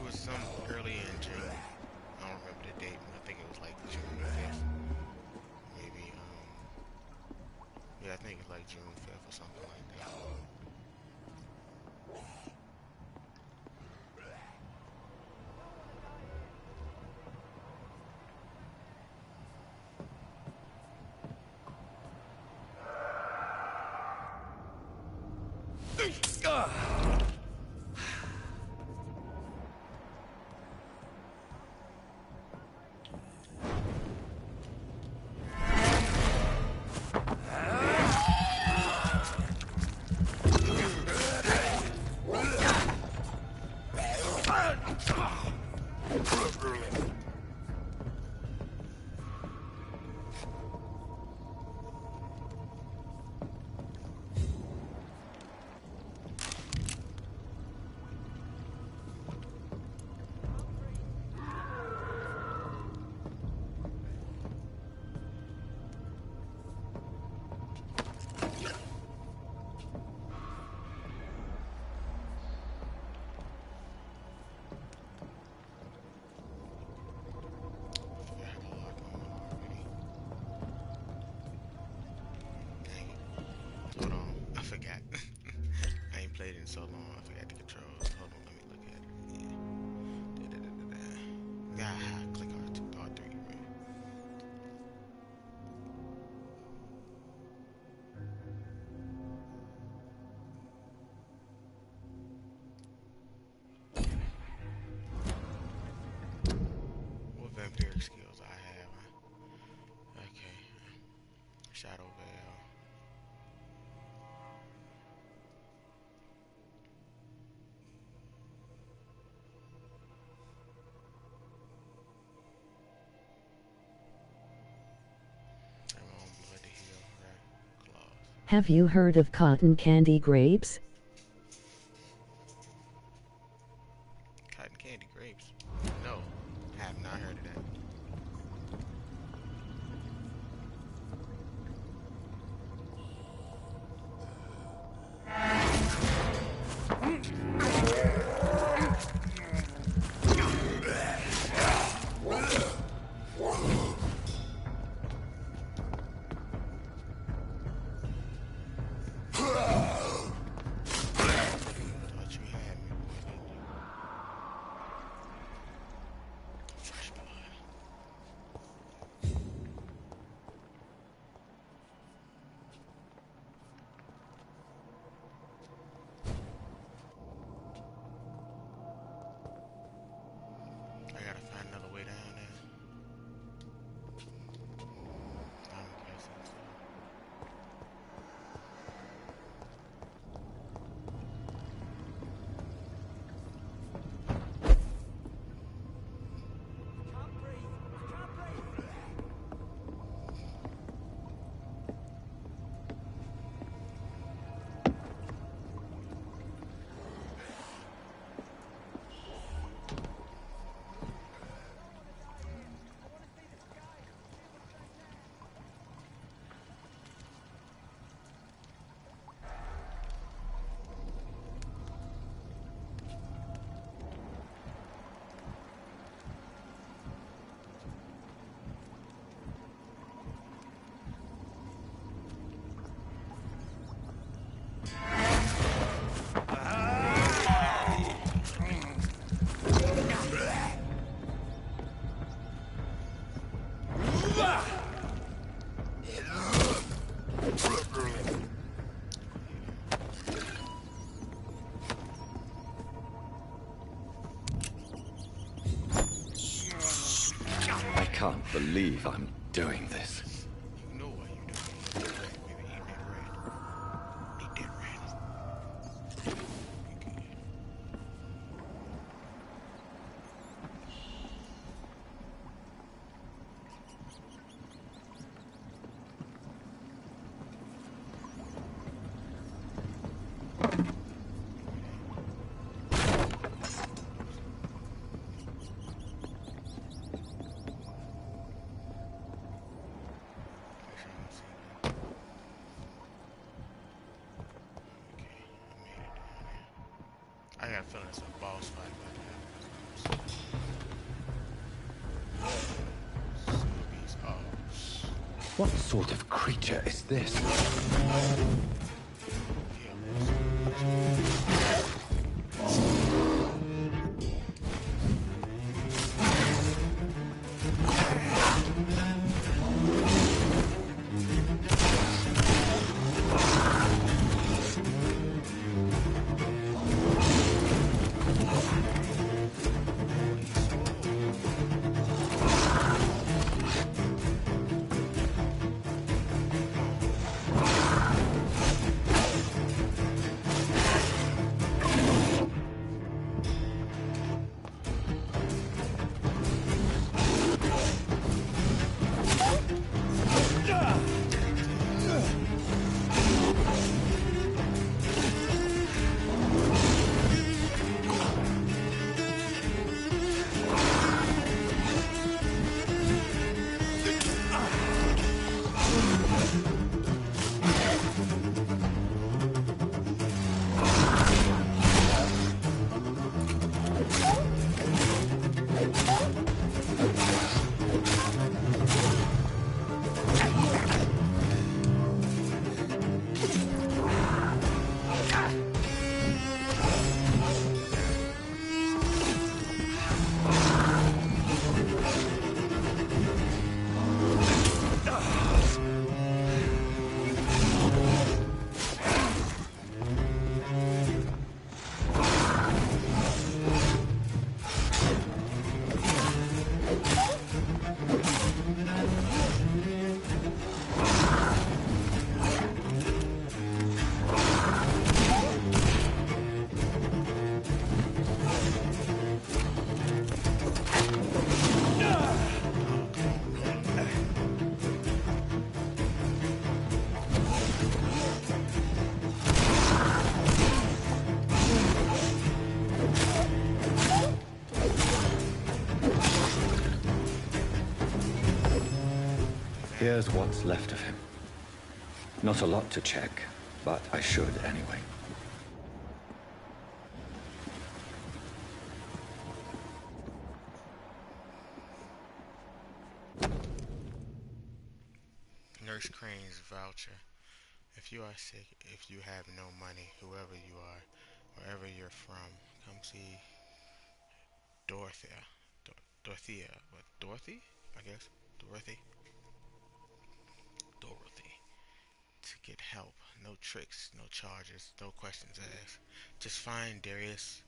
was some early in June. I don't remember the date, but I think it was like June 5th. Maybe, yeah, I think it's like June 5th or something like that. Hold on, I forgot. I ain't played it in so long, I forgot the controls. Hold on, let me look at it. Yeah. Click R2, R3, right? What vampiric skills I have? Okay. Shadow Veil. Have you heard of cotton candy grapes? Cotton candy grapes? No, I have not heard of that. can't believe I'm doing this. You know why you do it. Maybe eat that rat. Eat that rat. I got a feeling it's a boss fight about to happen. What sort of creature is this? Here's what's left of him. Not a lot to check, but I should anyway. Nurse Crane's voucher. If you are sick, if you have no money, whoever you are, wherever you're from, come see Dorothea. Dorothea. What? Dorothy? I guess. Dorothy. To get help. No tricks, no charges, no questions asked. Just find Darius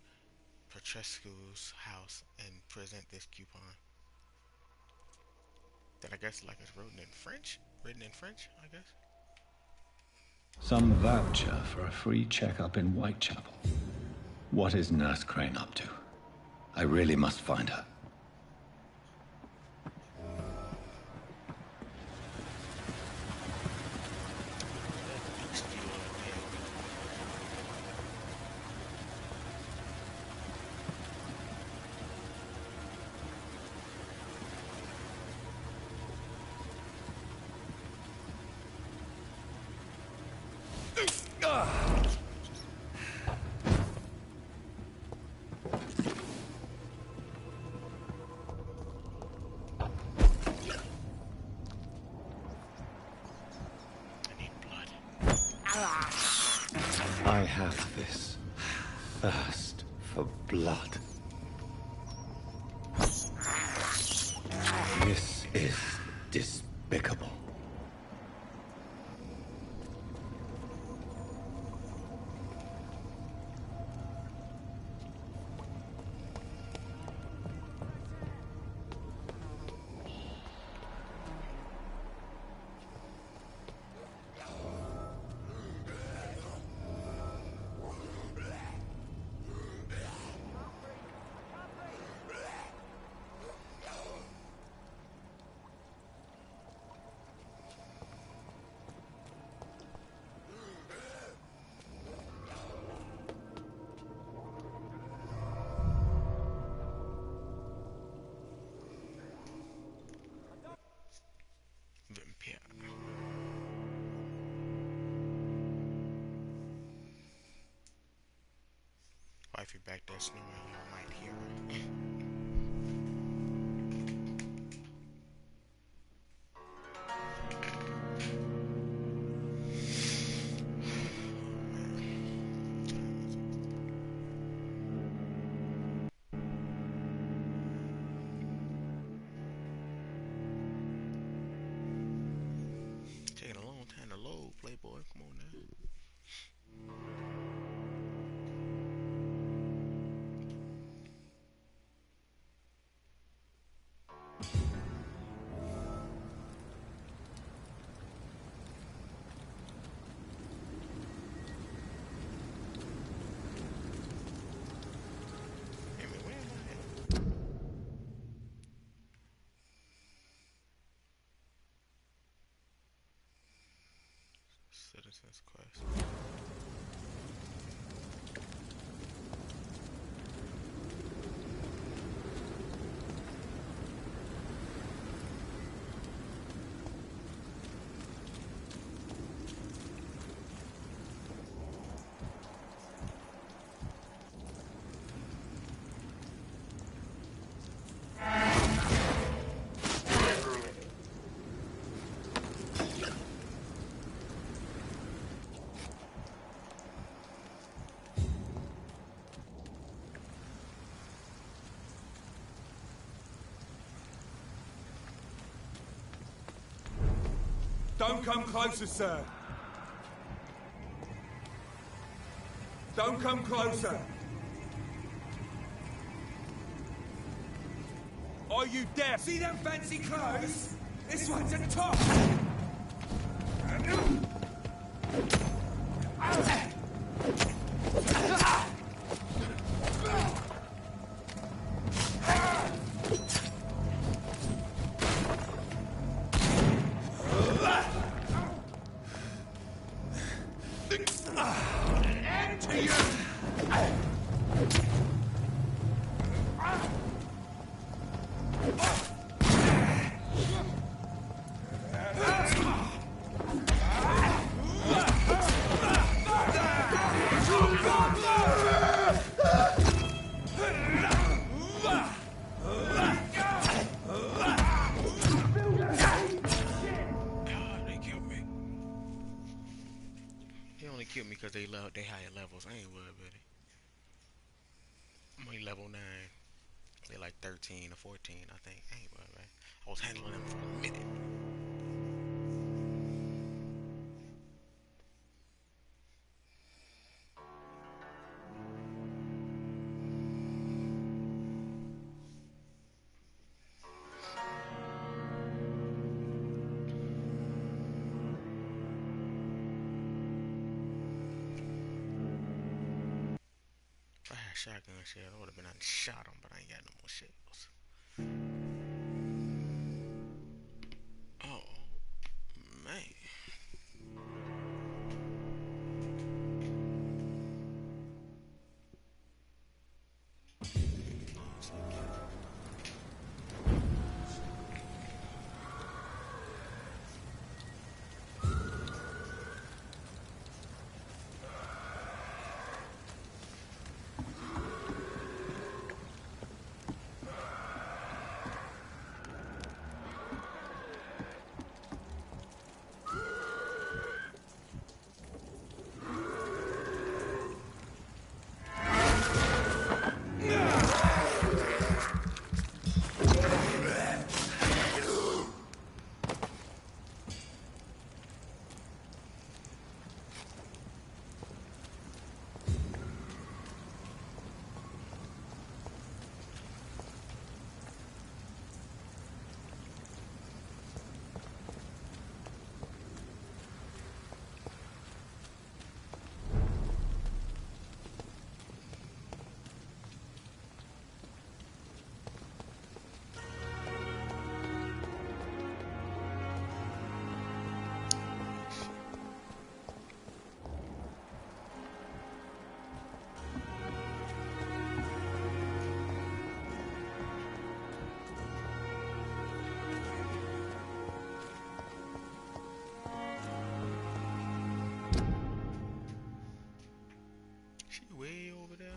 Petrescu's house and present this coupon. That I guess like it's written in French? Written in French, I guess. Some voucher for a free checkup in Whitechapel. What is Nurse Crane up to? I really must find her. I have this thirst for blood. This is despicable. wifey back there snoring, y'all might hear her. Taking a long time to load, Playboy. Come on now. Citizens Quest. Don't come closer, sir. Don't come closer. Are you deaf? See them fancy clothes? This one's a top. Killed me because they higher levels. I ain't worried about it. I'm only level 9. They're like 13 or 14, I think. I ain't worried about it. I was handling them for a minute. If I had shotgun shells, I would have been out and shot him, but I ain't got no more shells. Oh, man. She way over there.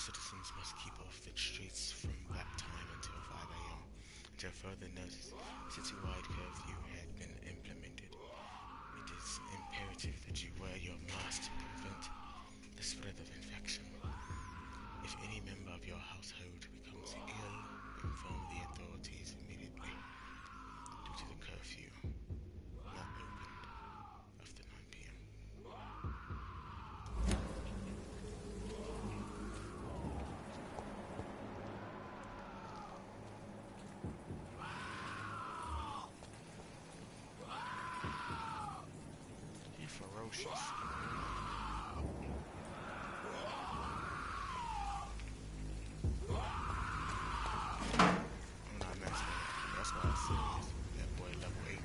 citizens must keep off the streets from that time until 5 a.m. Until further notice, citywide curfew had been implemented. It is imperative that you wear your mask to prevent the spread of infection. If any member of your household becomes ill, inform the authorities immediately. Due to the curfew, not opened after 9 p.m. You're ferocious. That's why I said that boy level 18.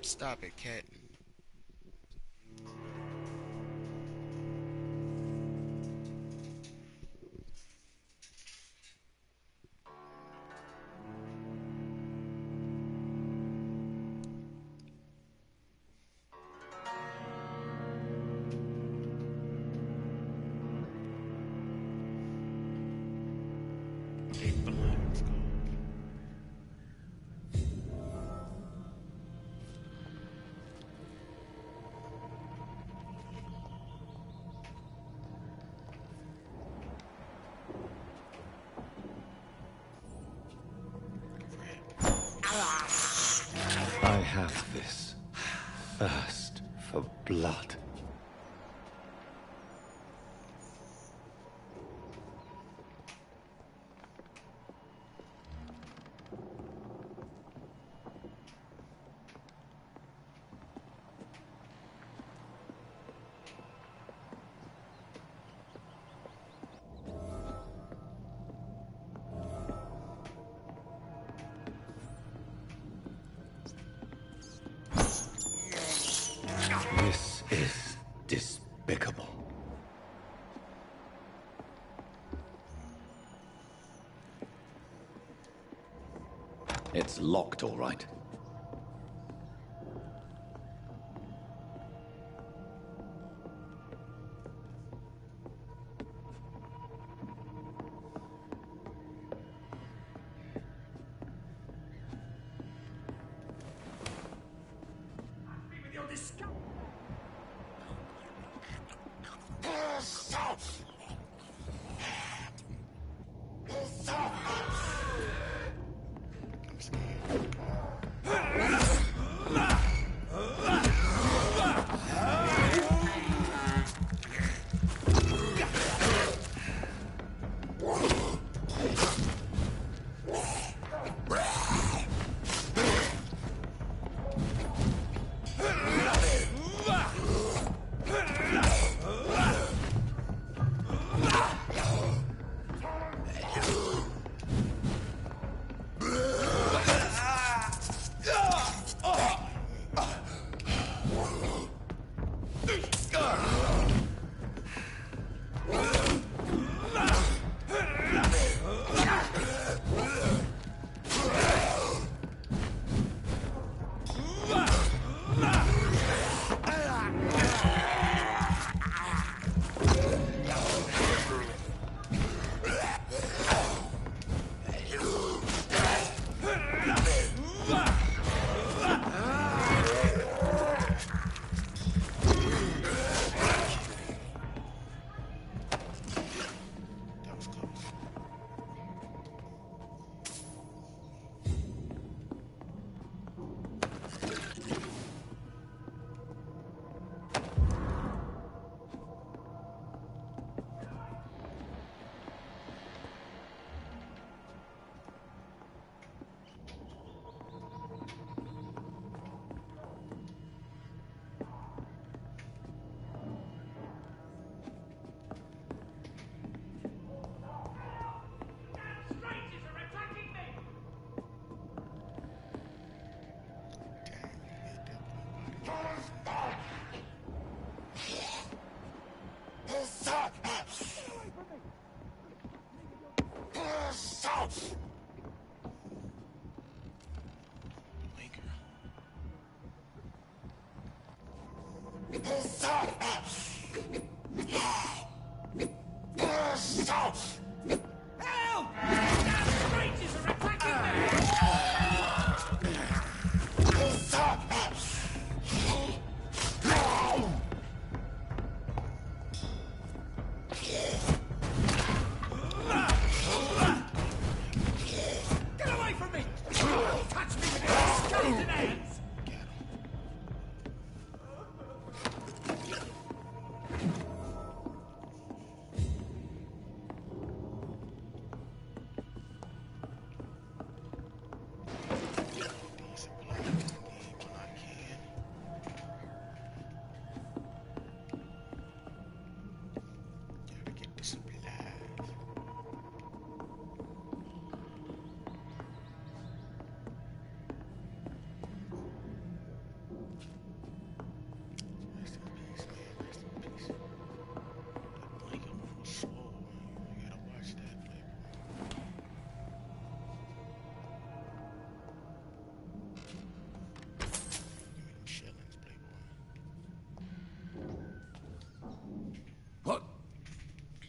Stop it, cat. I have this thirst for blood. This is despicable. It's locked, all right.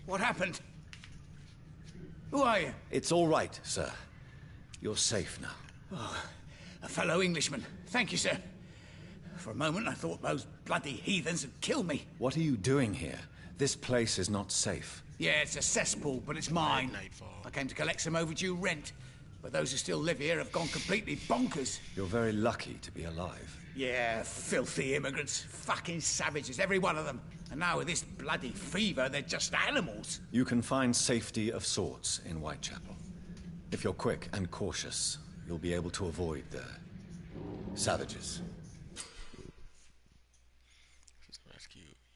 What happened? Who are you? It's all right, sir. You're safe now. Oh, a fellow Englishman. Thank you, sir. For a moment, I thought those bloody heathens had killed me. What are you doing here? This place is not safe. Yeah, it's a cesspool, but it's mine. I came to collect some overdue rent. But those who still live here have gone completely bonkers. You're very lucky to be alive. Yeah, filthy immigrants. Fucking savages, every one of them. And now with this bloody fever, they're just animals. You can find safety of sorts in Whitechapel. If you're quick and cautious, you'll be able to avoid the savages.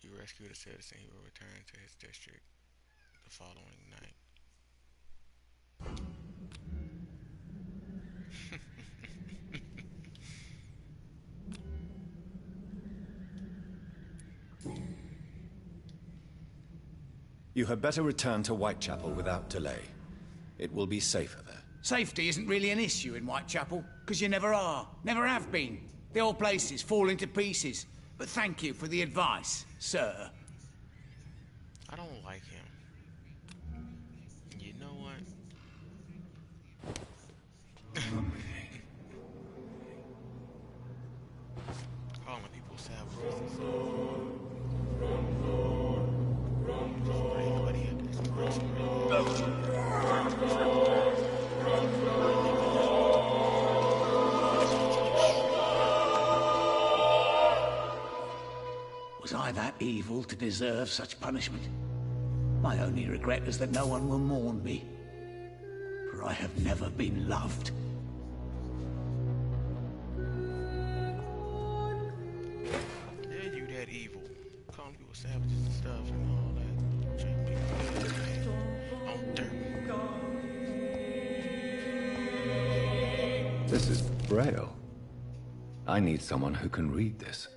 You rescued a citizen. He will return to his district the following night. You had better return to Whitechapel without delay. It will be safer there. Safety isn't really an issue in Whitechapel, because you never are. Never have been. The old place is falling to pieces. But thank you for the advice, sir. I don't like him. You know what? Calling people savages. Was I that evil to deserve such punishment? My only regret is that no one will mourn me, for I have never been loved. Yeah, you that evil. Calling people savages and stuff and all that. On dirt. This is Braille. I need someone who can read this.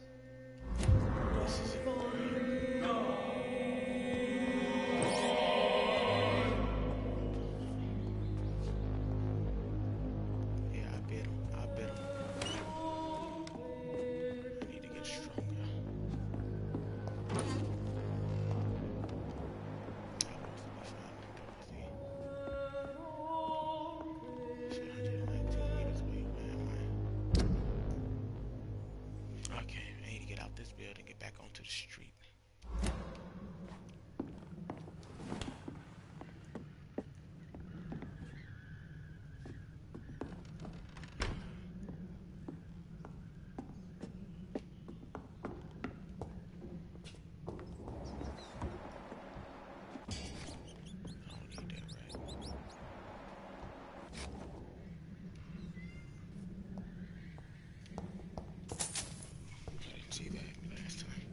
See that last time.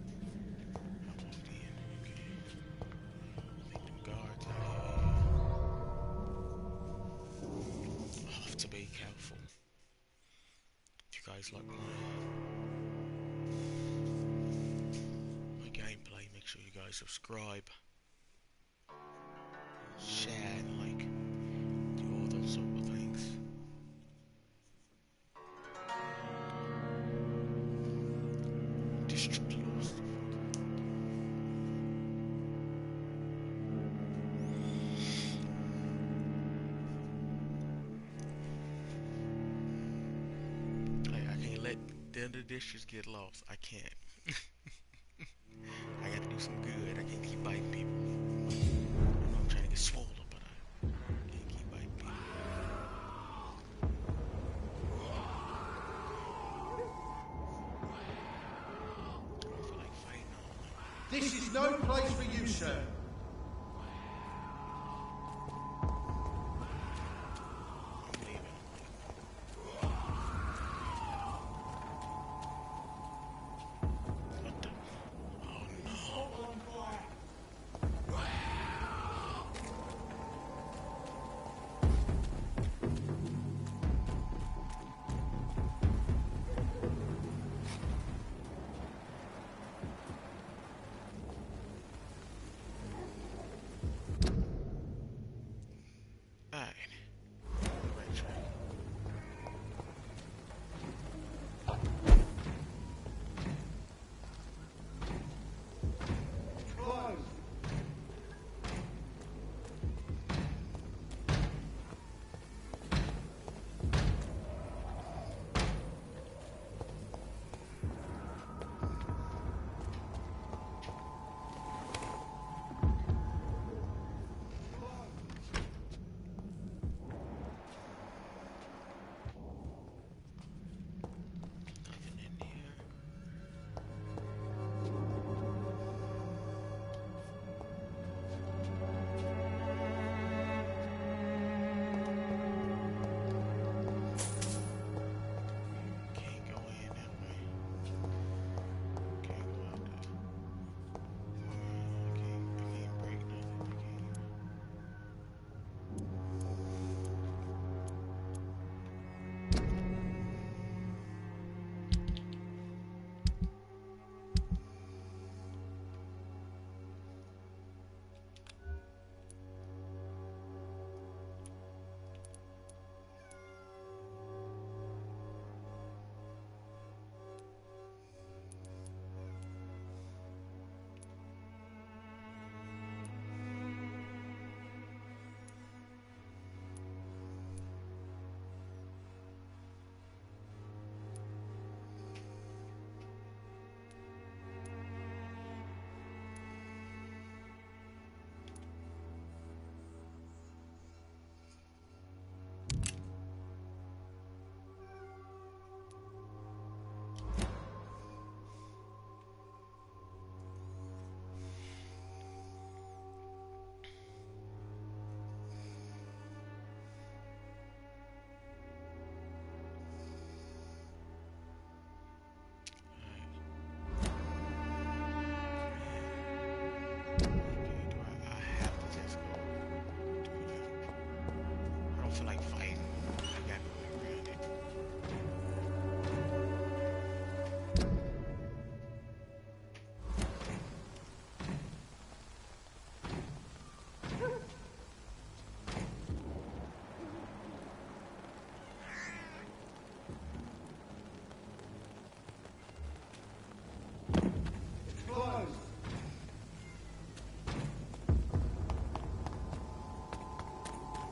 I walked in. Okay. Think them guards out here. I'll have to be careful. If you guys like my gameplay, make sure you guys subscribe, share, and like. Do all those sort of things. District lost. then the dishes get lost. I can't. I gotta do some good. I can't keep biting people. I'm trying to get swole up, but I can't keep biting people. I don't feel like fighting all night. This is no place for you, sir.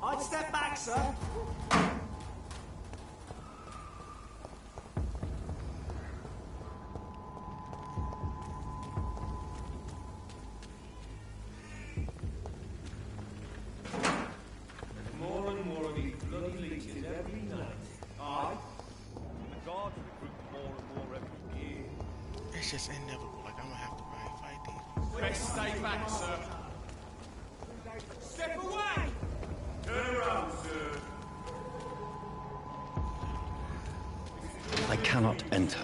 I'd step back, sir. More and more of these bloody leeches every night. Aye. And the guards recruit more and more every year. It's just inevitable. Like, I'm gonna have to fight these. Best stay back, sir. Step away! Turn around, sir. I cannot enter.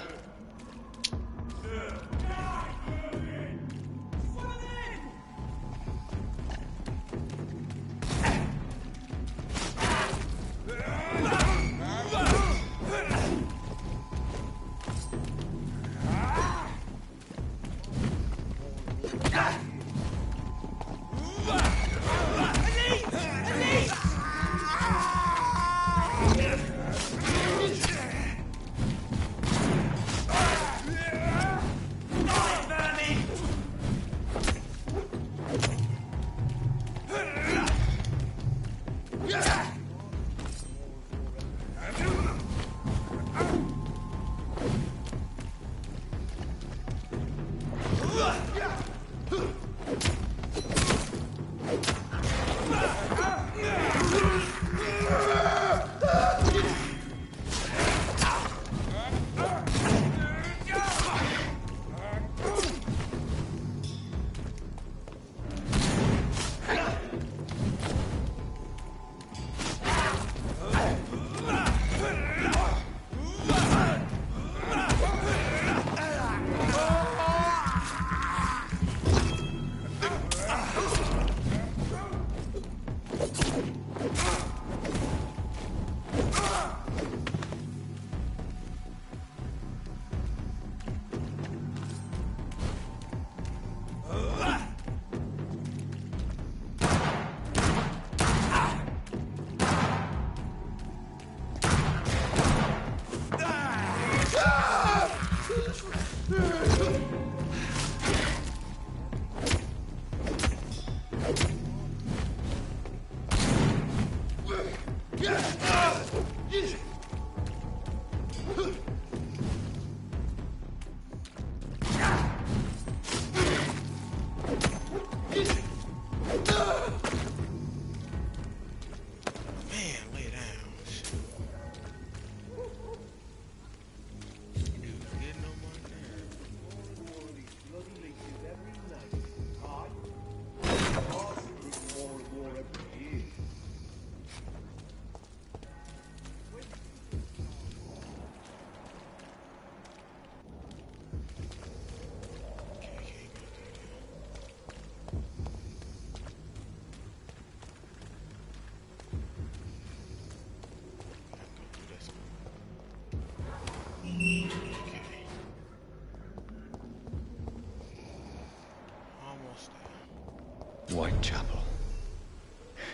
Whitechapel.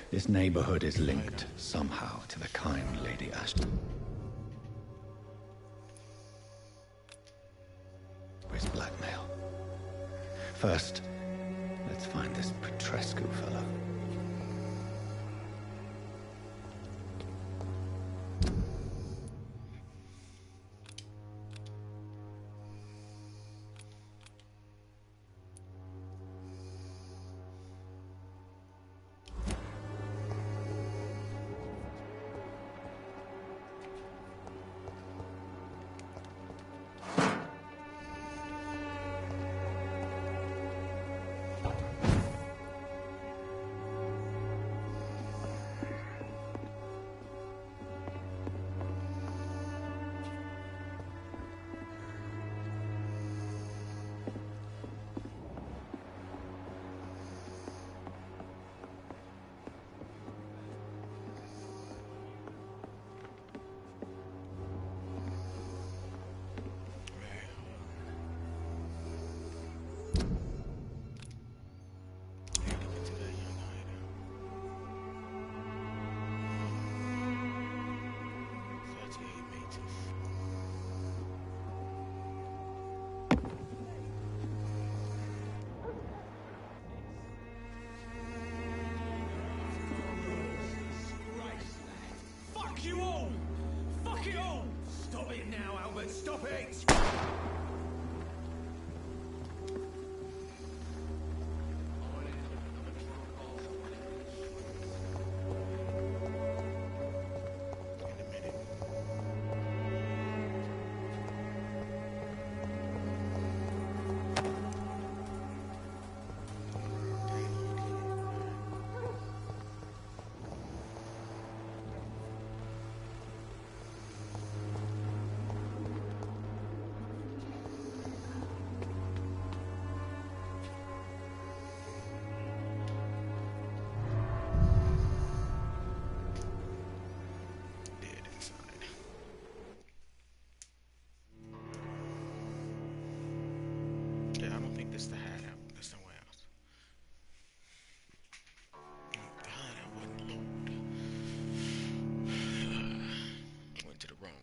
This neighborhood is linked somehow to the kind Lady Ashton. Where's blackmail? First, let's find this Petrescu fellow. Fuck you all! Fuck it all! Stop it now, Albert, stop it!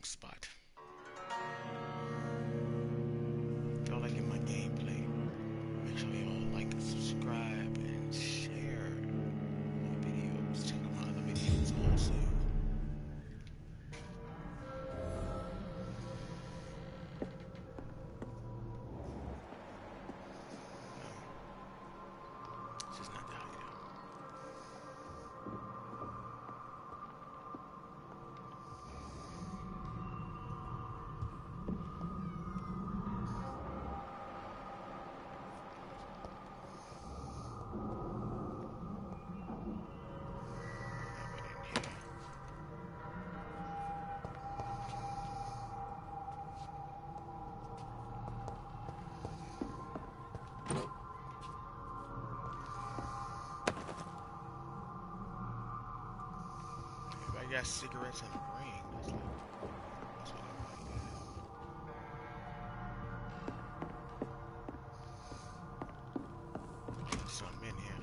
Spot. If y'all liking my gameplay, make sure y'all like, subscribe, and share my videos. Check out my other videos also. This is not the hideout. I got cigarettes and a ring. That's like, that's what I like. Something in here.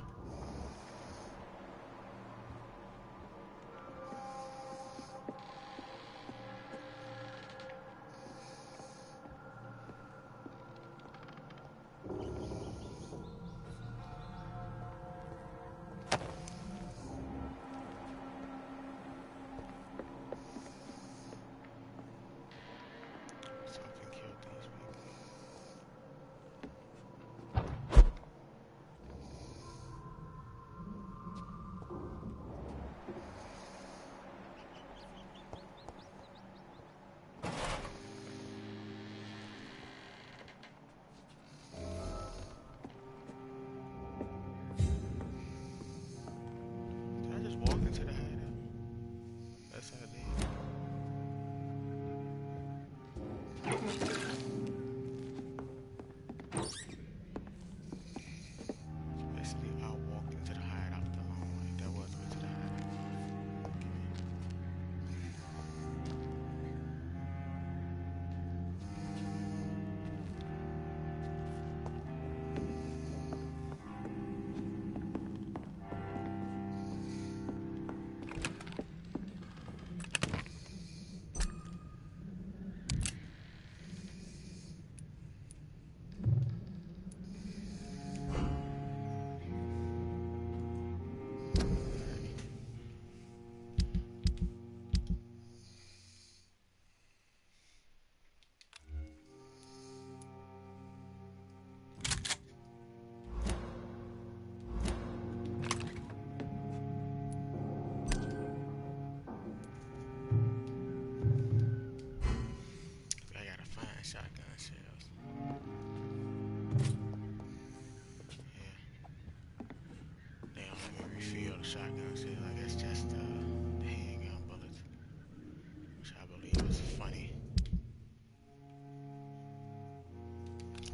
shotgun shell. I guess just the handgun bullets, which I believe is funny.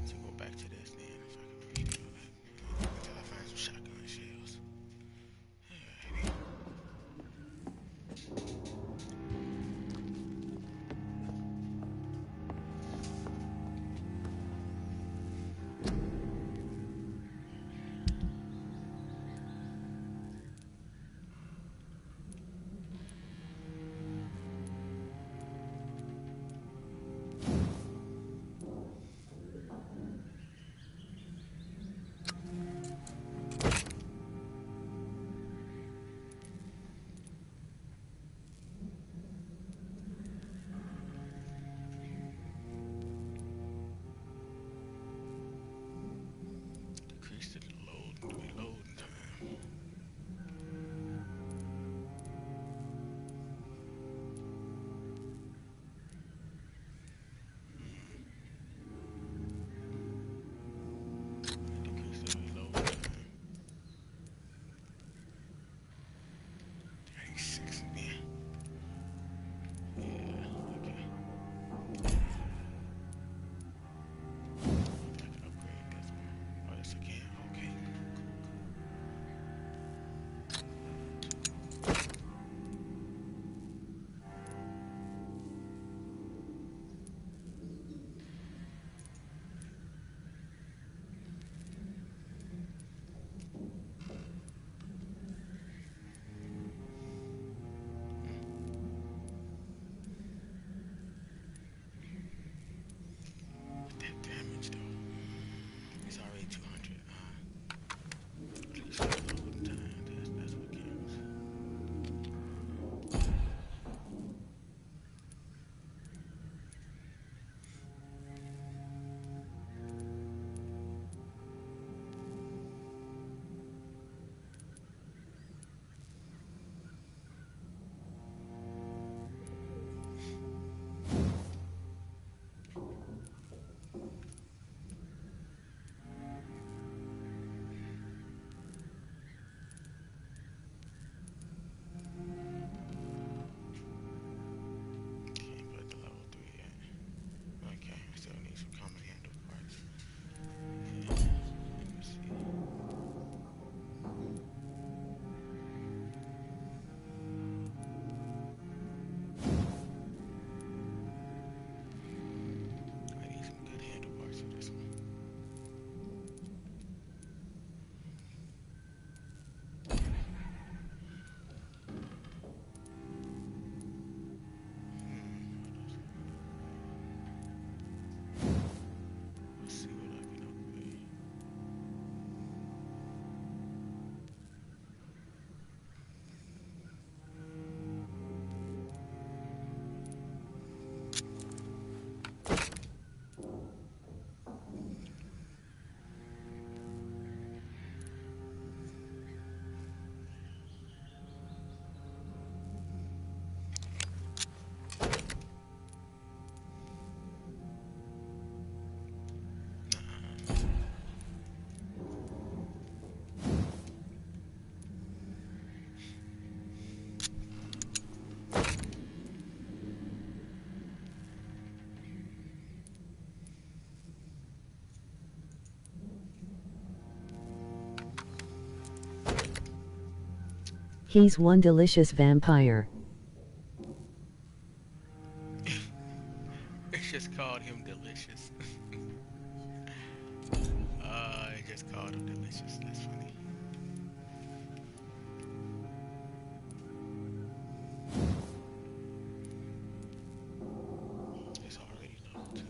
So go back to this then, if I can read all that until I find some shotgun shells. Alrighty. Decrease the reloading time. Decrease the reloading time. 36 again. Yeah, okay. I can upgrade this one. Oh, yes, I can. Okay, that damage though. It's already 200. Please reload time. That's what counts. Can't put the level 3 yet. Okay, I still need some common handle parts. Yeah, let me see. I need some good handle parts for this one. Let's see what I can upgrade. He's one delicious vampire. It's just called him delicious. It just called him delicious. That's funny. It's already level 2.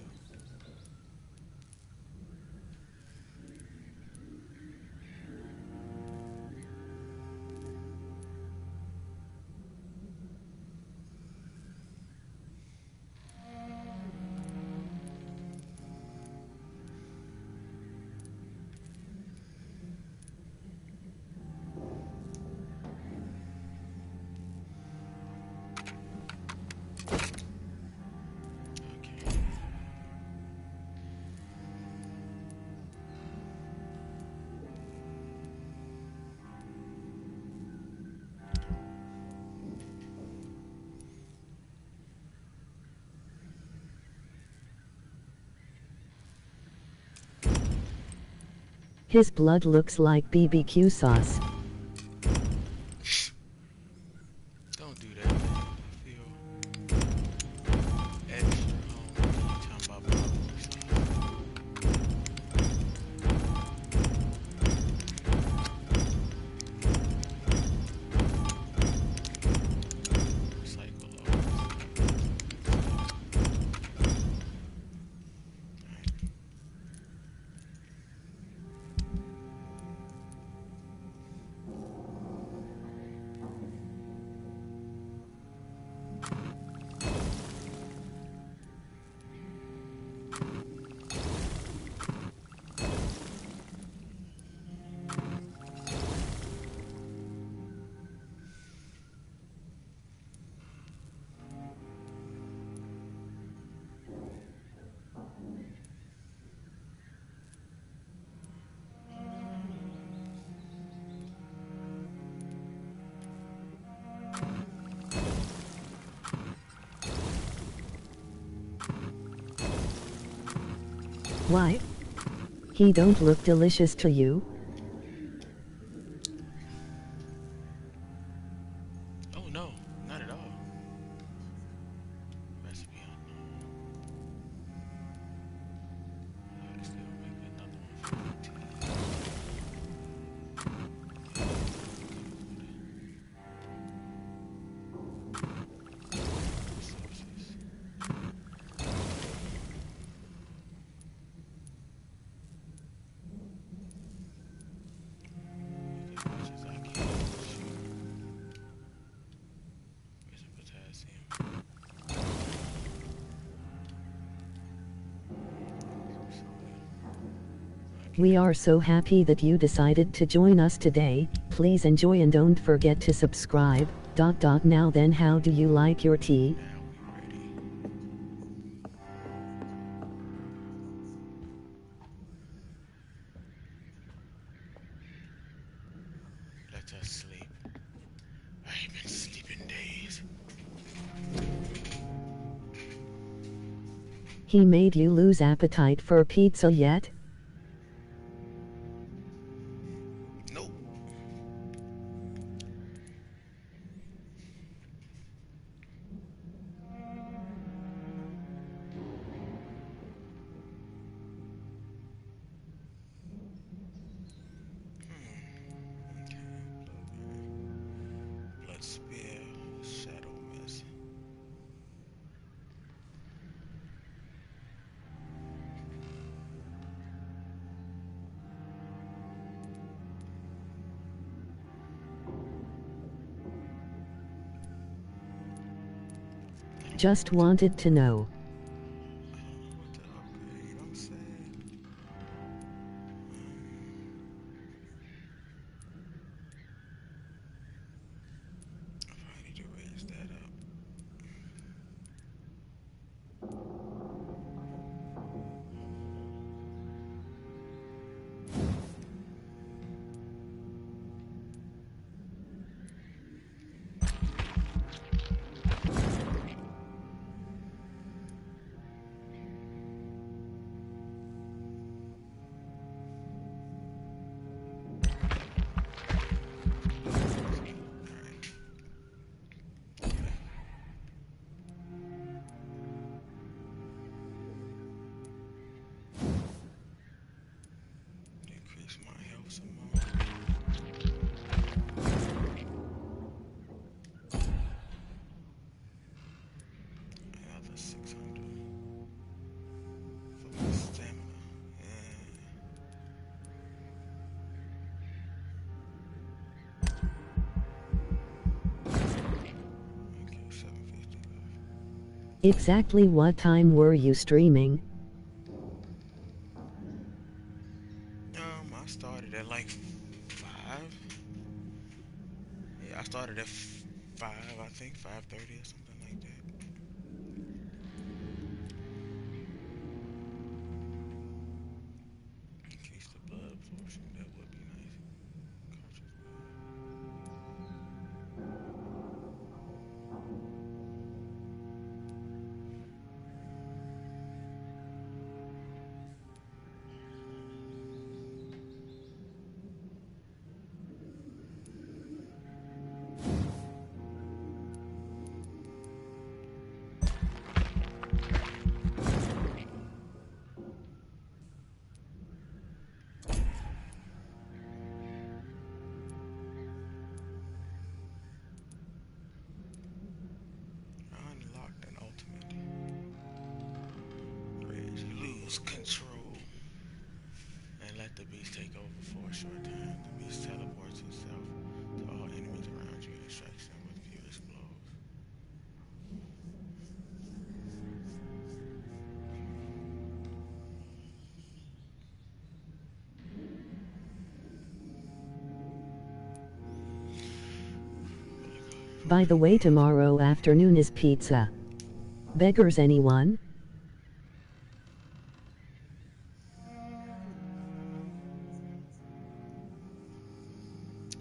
His blood looks like BBQ sauce. Don't do that, man. I feel extra home. Talking about barbecue sauce. Why? He don't look delicious to you? Oh no, not at all. Recipe unknown. I can still make another one for the tea. We are so happy that you decided to join us today. Please enjoy and don't forget to subscribe. Now then, how do you like your tea? Let us sleep. I've been sleeping days. He made you lose appetite for pizza yet? Nope. Blood spear, shadow mist. Just wanted to know. What to upgrade? I'm saying. I probably need to raise that up. Increase my health some more. Another 600 for my stamina. Okay, 750 left. Exactly what time were you streaming? I started at like 5. Yeah, I started at 5, I think 5:30 or something like that. Increase the blood absorption, that would be nice. Cartridge lose control and let the beast take over for a short time. The beast teleports itself to all enemies around you and strikes them with furious blows. By the way, tomorrow afternoon is pizza. Beggars, anyone?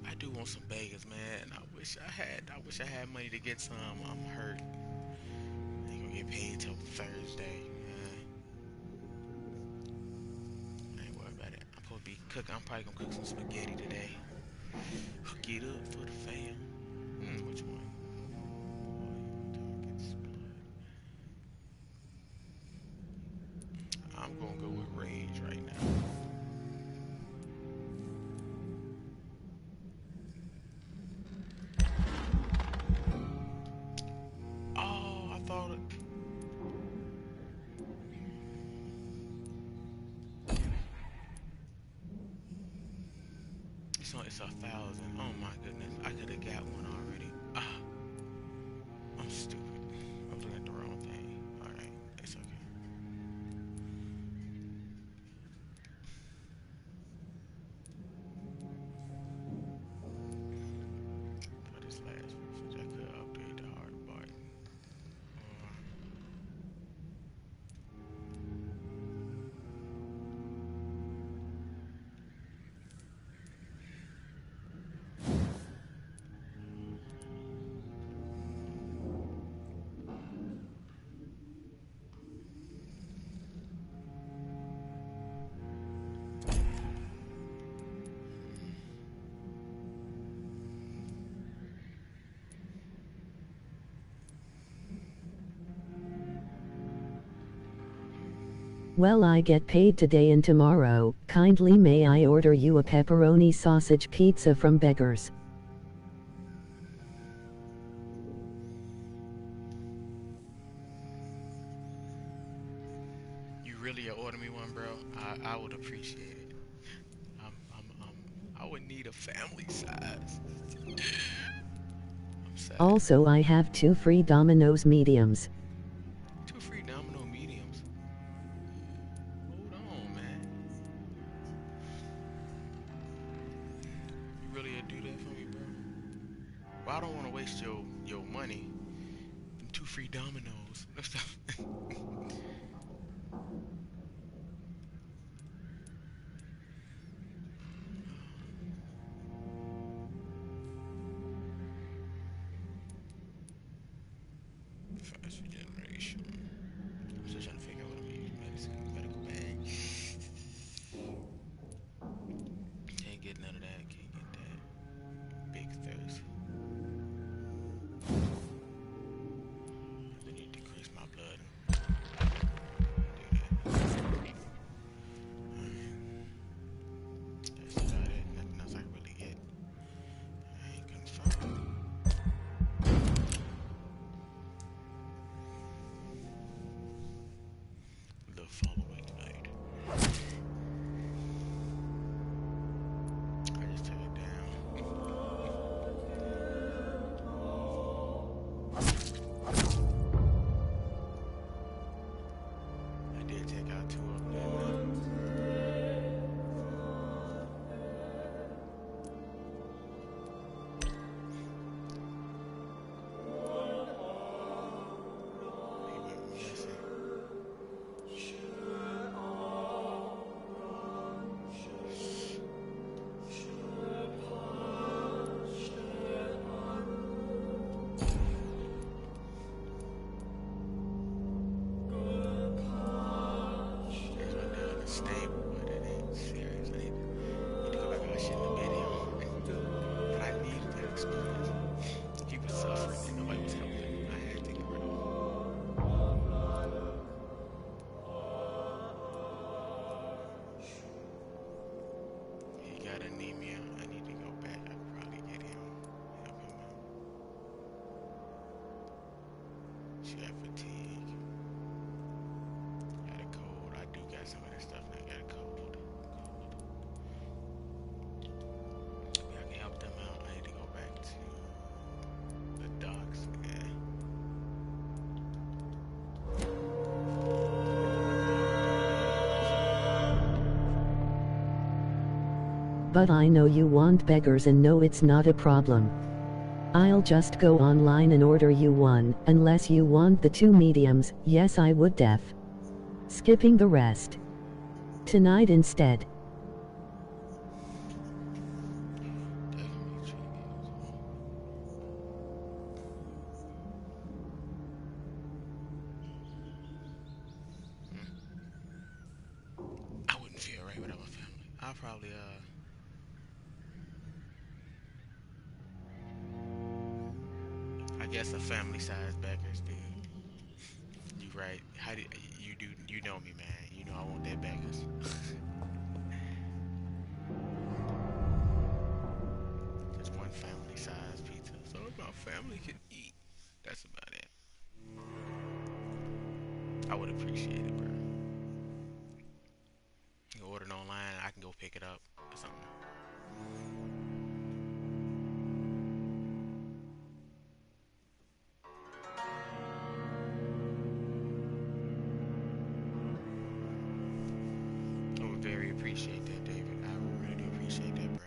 I do want some beggars, man. I wish I had money to get some. I'm hurt. I ain't gonna get paid till Thursday. I ain't worried about it. I'm supposed to be cooking. I'm probably gonna cook some spaghetti today. Hook it up for the fam. Which one? I'm gonna go with rage right now. Oh, I thought it. It's 1,000. Oh my goodness. I could have got one already. I'm stupid. I was looking at the wrong thing. Alright, it's okay. For this last message, I could upgrade the hard button. Well, I get paid today and tomorrow. Kindly may I order you a pepperoni sausage pizza from Beggars? You really order me one, bro? I would appreciate it. I would need a family size. I'm sad. Also, I have 2 free Domino's mediums. 2 free Domino mediums. Hold on, man. You really do that for me, bro? Well, I don't want to waste your money. Them 2 free Dominoes. Fast regeneration. I'm still trying to figure out what I'm gonna use. Medicine, medical bag. Can't get none of that. Can't get that. Big thirst. I need to decrease my blood. Do that. That's about it. Nothing else I can really get. I ain't confirmed. The following night. I just took it down. I did take out 2 of them. He went missing. There's one down in the stable, but it ain't serious. I need to go back and watch it in the video. But I needed that experience. He was suffering and nobody was helping him. I had to get rid of him. He got anemia. I need to go back. I could probably get him, help him out. She had fatigue. Had a cold. I do got But I know you want beggars and no, it's not a problem. I'll just go online and order you one, unless you want the 2 mediums. Yes, I would def. Skipping the rest. Tonight instead. I wouldn't feel right without my family. I'll probably, I guess a family-sized beggars, dude. You right. How do you know me, man? You know I want that beggars. Just one family-sized pizza, so my family can eat. That's about it. I would appreciate it, bro. You can order it online. I can go pick it up or something. I would very appreciate that, David. I would really appreciate that, bro.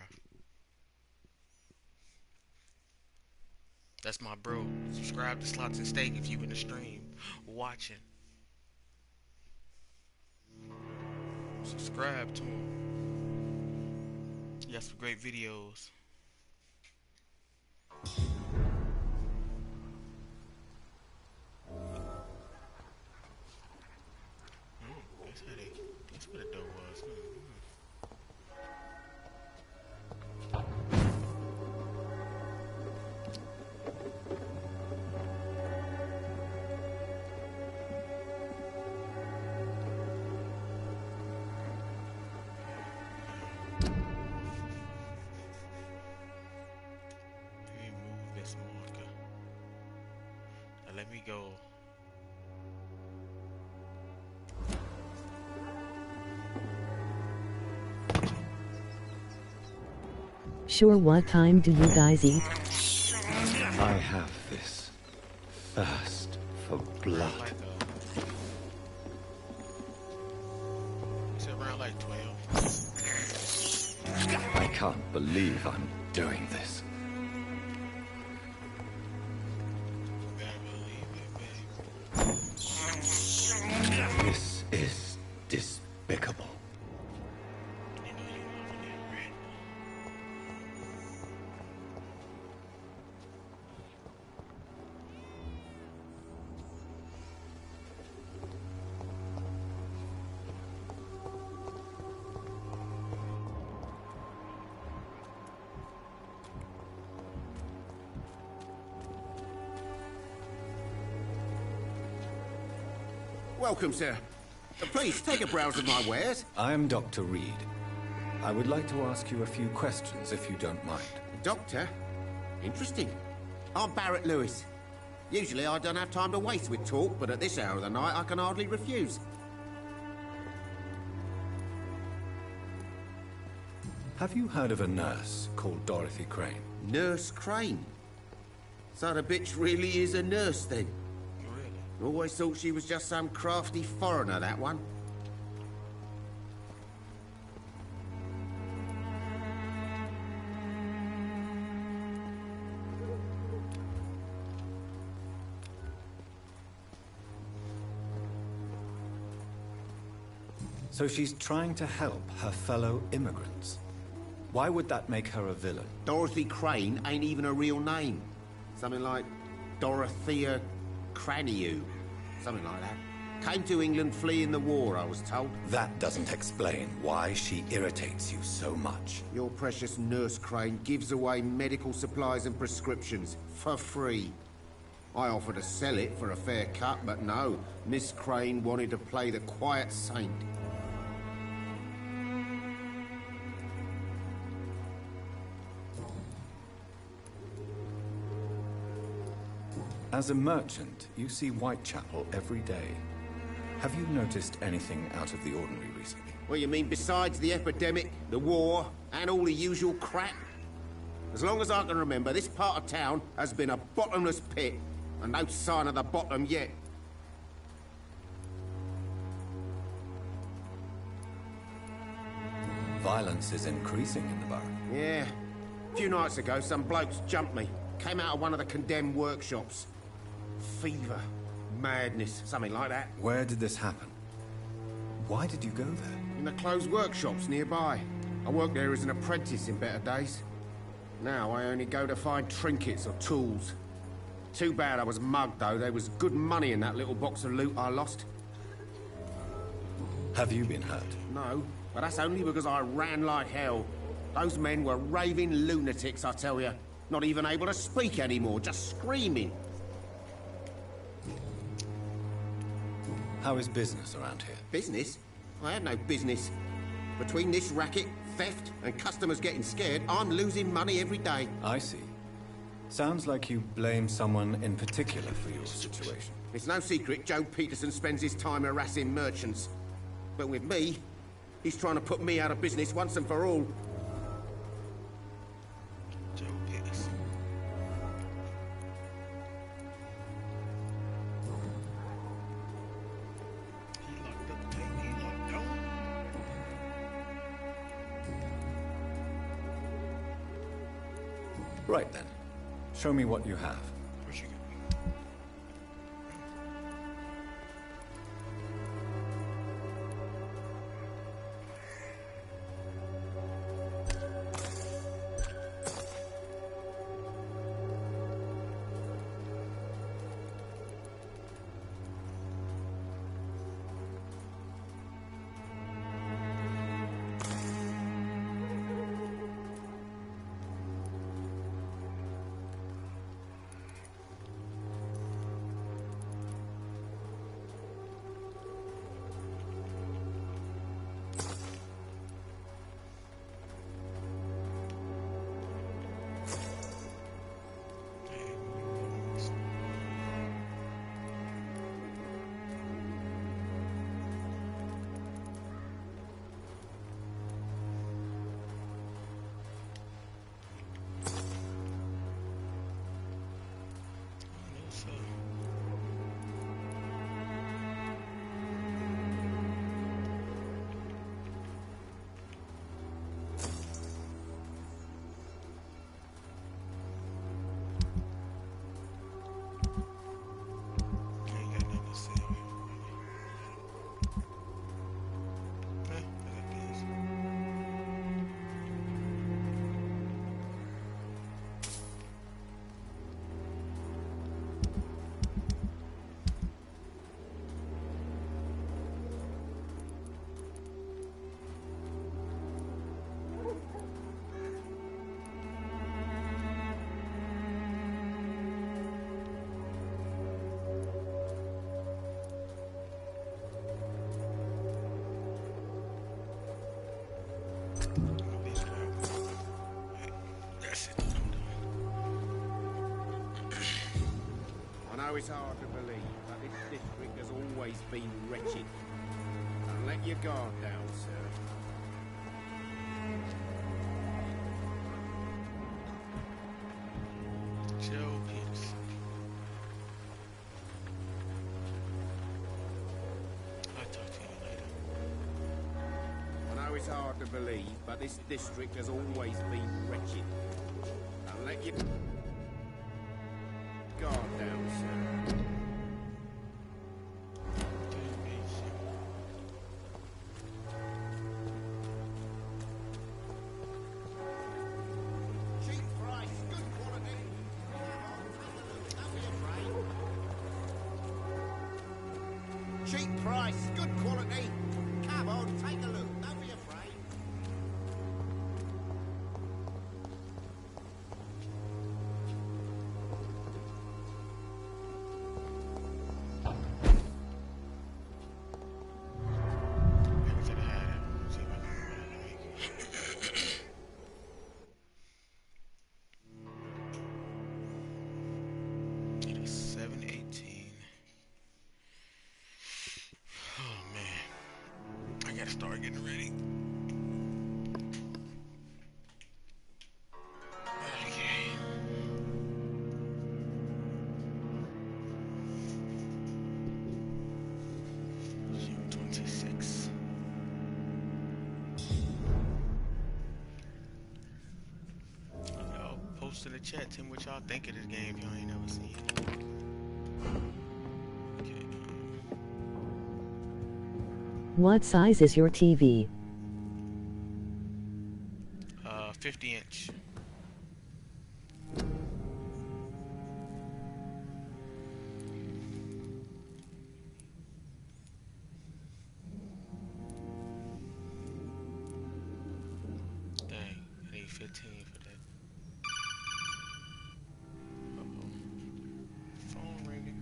That's my bro. Subscribe to Slots and Steak if you in the stream watching. Subscribe to him. He got some great videos. That's what the dough was. Remove this marker. Now let me go. Sure, what time do you guys eat? I have this thirst for blood. It's around like 12. I can't believe I'm doing this. This is despicable. Welcome, sir. Please, take a browse of my wares. I am Dr. Reed. I would like to ask you a few questions, if you don't mind. Doctor? Interesting. I'm Barrett Lewis. Usually I don't have time to waste with talk, but at this hour of the night I can hardly refuse. Have you heard of a nurse called Dorothy Crane? Nurse Crane? So the bitch really is a nurse, then? Always thought she was just some crafty foreigner, that one. So she's trying to help her fellow immigrants. Why would that make her a villain? Dorothy Crane ain't even a real name. Something like Dorothea Craniu. Something like that. Came to England fleeing the war, I was told. That doesn't explain why she irritates you so much. Your precious Nurse Crane gives away medical supplies and prescriptions for free. I offered to sell it for a fair cut, but no. Miss Crane wanted to play the quiet saint. As a merchant, you see Whitechapel every day. Have you noticed anything out of the ordinary recently? What you mean besides the epidemic, the war, and all the usual crap? As long as I can remember, this part of town has been a bottomless pit, and no sign of the bottom yet. Violence is increasing in the borough. Yeah. A few nights ago, some blokes jumped me. Came out of one of the condemned workshops. Fever, madness, something like that. Where did this happen? Why did you go there? In the closed workshops nearby. I worked there as an apprentice in better days. Now I only go to find trinkets or tools. Too bad I was mugged, though. There was good money in that little box of loot I lost. Have you been hurt? No, but that's only because I ran like hell. Those men were raving lunatics, I tell you. Not even able to speak anymore, just screaming. How is business around here? Business? I have no business. Between this racket, theft, and customers getting scared, I'm losing money every day. I see. Sounds like you blame someone in particular for your situation. It's no secret Joe Peterson spends his time harassing merchants. But with me, he's trying to put me out of business once and for all. Joe Peterson. He locked up the tank, he locked up. Right then. Show me what you have. What you got? I know it's hard to believe, but this district has always been wretched. Don't let your guard down, sir. Joe Peterson. I'll talk to you later. I know it's hard to believe, but this district has always been wretched. Don't let your guard down, sir. Cheap price, good quality. Don't be afraid. Cheap price, good quality. Come on, take a look. Don't be afraid. It is 7:18. Oh man, I gotta start getting post in the chat. Tell me what y'all think of this game if y'all ain't never seen it. Okay. What size is your TV? 50 inch. Dang, I need 15 for that. Uh-oh. Phone ringing.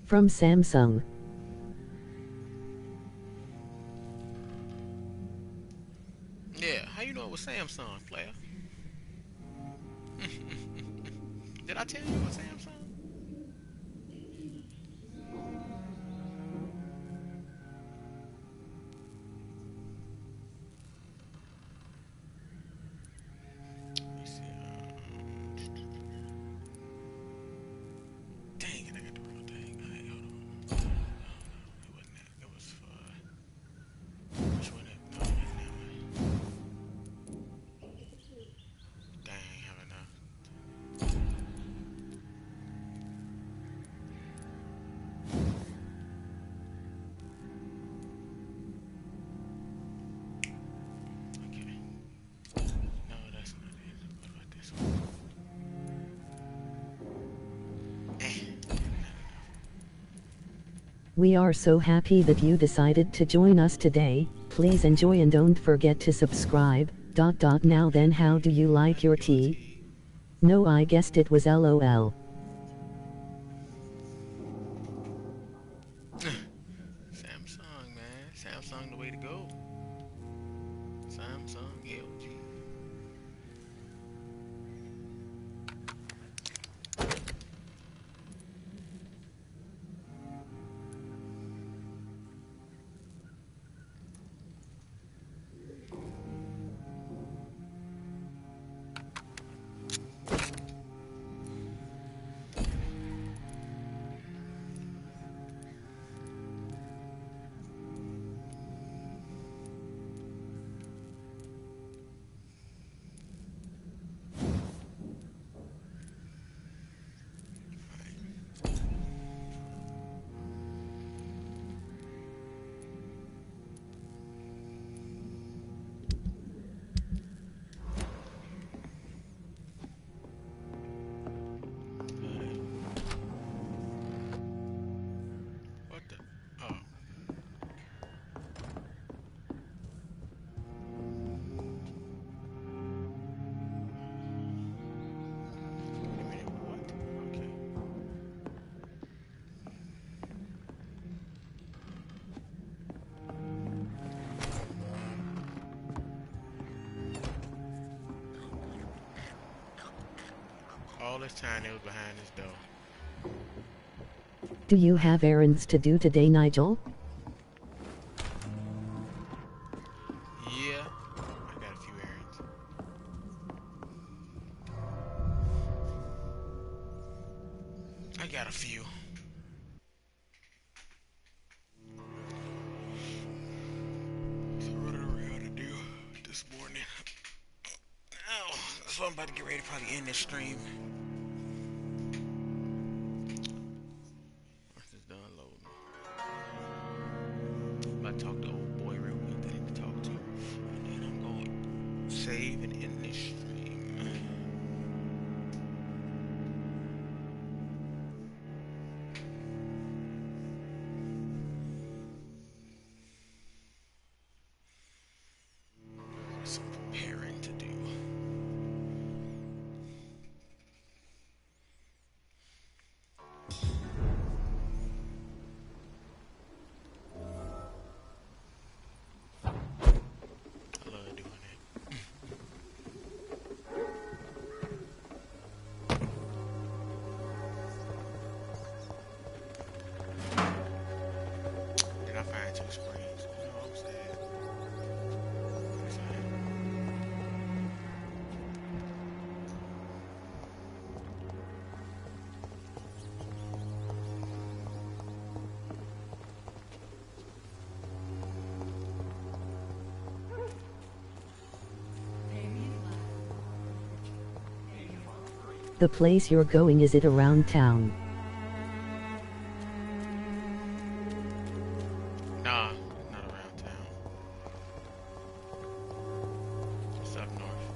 From Samsung. Yeah, how you know it was Samsung, player? Did I tell you it was Samsung? Let me see. Dang it, I got the wrong thing. Alright, hold on. No, it wasn't that. It was for... Which one? No, it wasn't that one. Dang, I ain't have enough. Okay. No, that's not it. What about this one? We are so happy that you decided to join us today. Please enjoy and don't forget to subscribe. Now then, how do you like your tea? No, I guessed it was LOL. Samsung, man. Samsung the way to go. Samsung, LG. What the? Oh. Wait a minute, what? Okay. All this time they was behind this door. Do you have errands to do today, Nigel? Yeah, I got a few errands. I got a few. So running around to do this morning. Oh, so I'm about to get ready to probably end this stream. Once it's done loading. I'm about to talk to old boy real quick that I need to talk to. And then I'm going to save and end this stream. Some preparing to do. the place you're going? Is it around town? Nah, not around town. Just up north.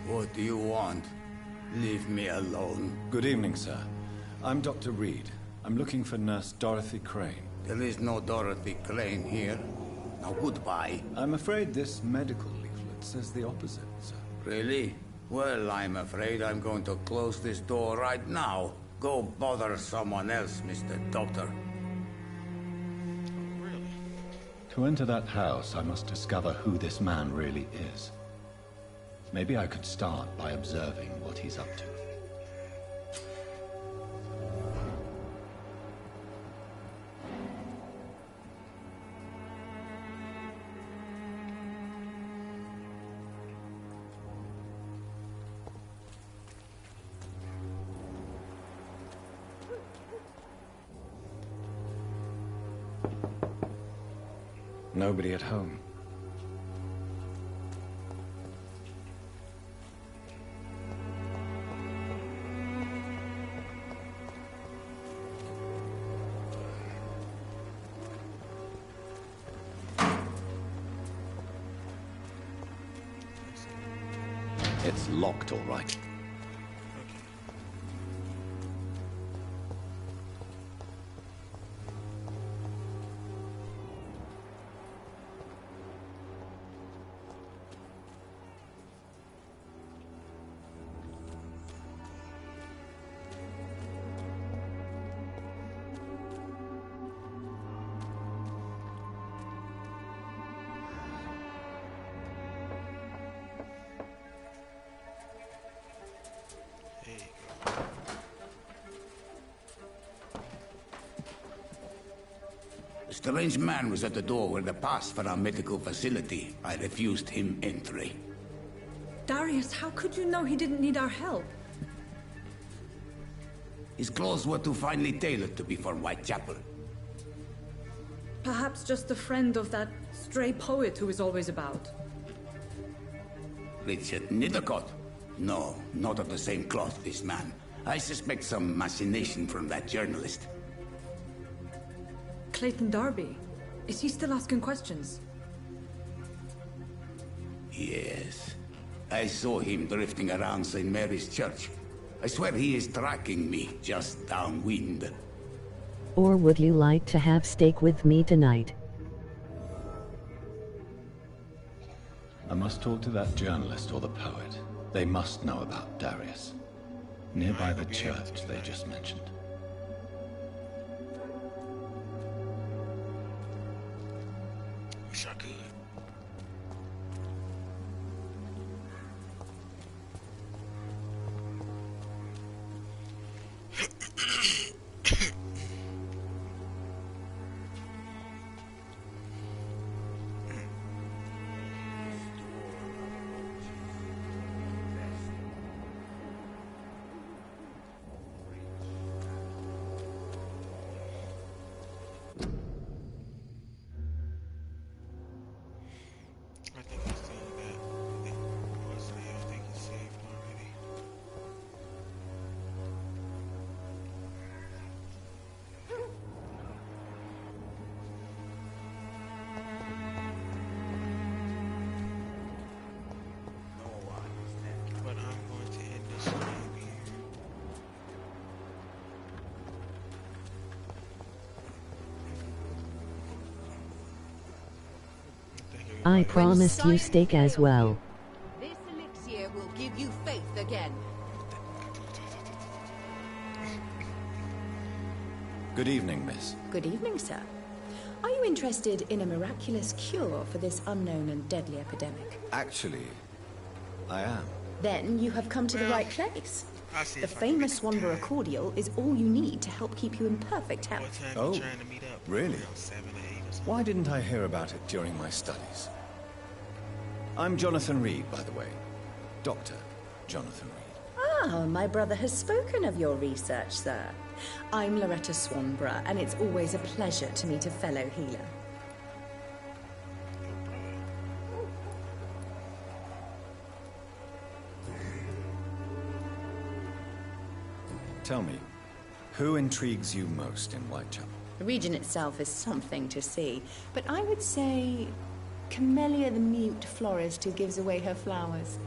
What do you want? Leave me alone. Good evening, sir. I'm Dr. Reed. I'm looking for Nurse Dorothy Crane. There is no Dorothy Crane here. Now goodbye. I'm afraid this medical leaflet says the opposite, sir. Really? Well, I'm afraid I'm going to close this door right now. Go bother someone else, Mr. Doctor. To enter that house, I must discover who this man really is. Maybe I could start by observing what he's up to. Nobody at home. It's locked, all right. A strange man was at the door with a pass for our medical facility. I refused him entry. Darius, how could you know he didn't need our help? His clothes were too finely tailored to be for Whitechapel. Perhaps just a friend of that stray poet who is always about. Richard Nethercott? No, not of the same cloth, this man. I suspect some machination from that journalist. Clayton Darby. Is he still asking questions? Yes. I saw him drifting around St. Mary's Church. I swear he is tracking me just downwind. Or would you like to have steak with me tonight? I must talk to that journalist or the poet. They must know about Darius. Nearby the church they just mentioned. Wish I could. I promised you steak as well. This elixir will give you faith again. Good evening, miss. Good evening, sir. Are you interested in a miraculous cure for this unknown and deadly epidemic? Actually, I am. Then you have come to the right place. The famous Wanderer cordial is all you need to help keep you in perfect health. Oh, really? Why didn't I hear about it during my studies? I'm Jonathan Reed, by the way. Dr. Jonathan Reed. Ah, my brother has spoken of your research, sir. I'm Loretta Swanborough, and it's always a pleasure to meet a fellow healer. Tell me, who intrigues you most in Whitechapel? The region itself is something to see, but I would say Camellia the mute florist who gives away her flowers.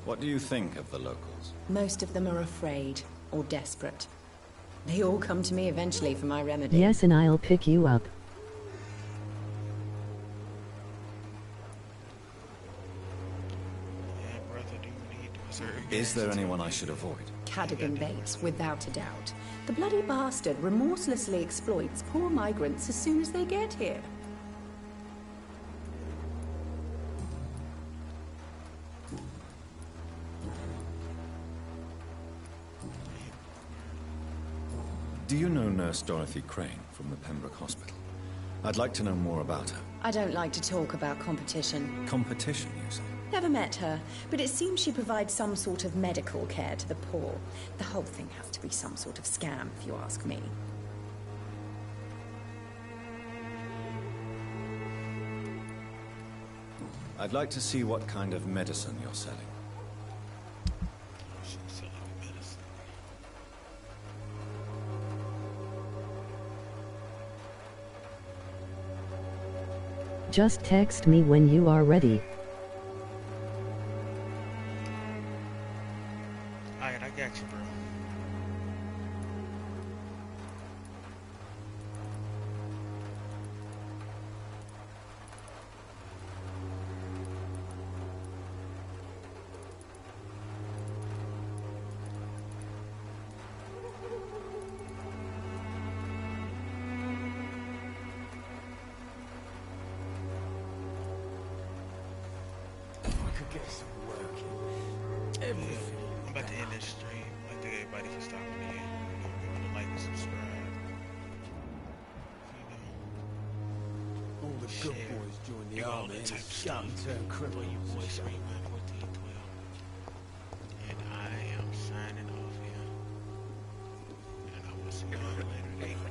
What do you think of the locals? Most of them are afraid or desperate. They all come to me eventually for my remedy. Yes, and I'll pick you up. Is there anyone I should avoid? Cadogan Bates, without a doubt. The bloody bastard remorselessly exploits poor migrants as soon as they get here. Do you know Nurse Dorothy Crane from the Pembroke Hospital? I'd like to know more about her. I don't like to talk about competition. Competition, you say? Never met her, but it seems she provides some sort of medical care to the poor. The whole thing has to be some sort of scam, if you ask me. I'd like to see what kind of medicine you're selling. Just text me when you are ready. Alright, I got you, bro. I'm about to end this stream. I think everybody can stop me in. Remember to like and subscribe. All the good boys join the army and scum turn criminals. And I am signing off here. And I will see y'all later.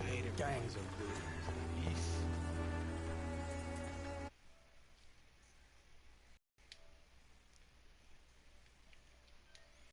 Later. Gangs are good.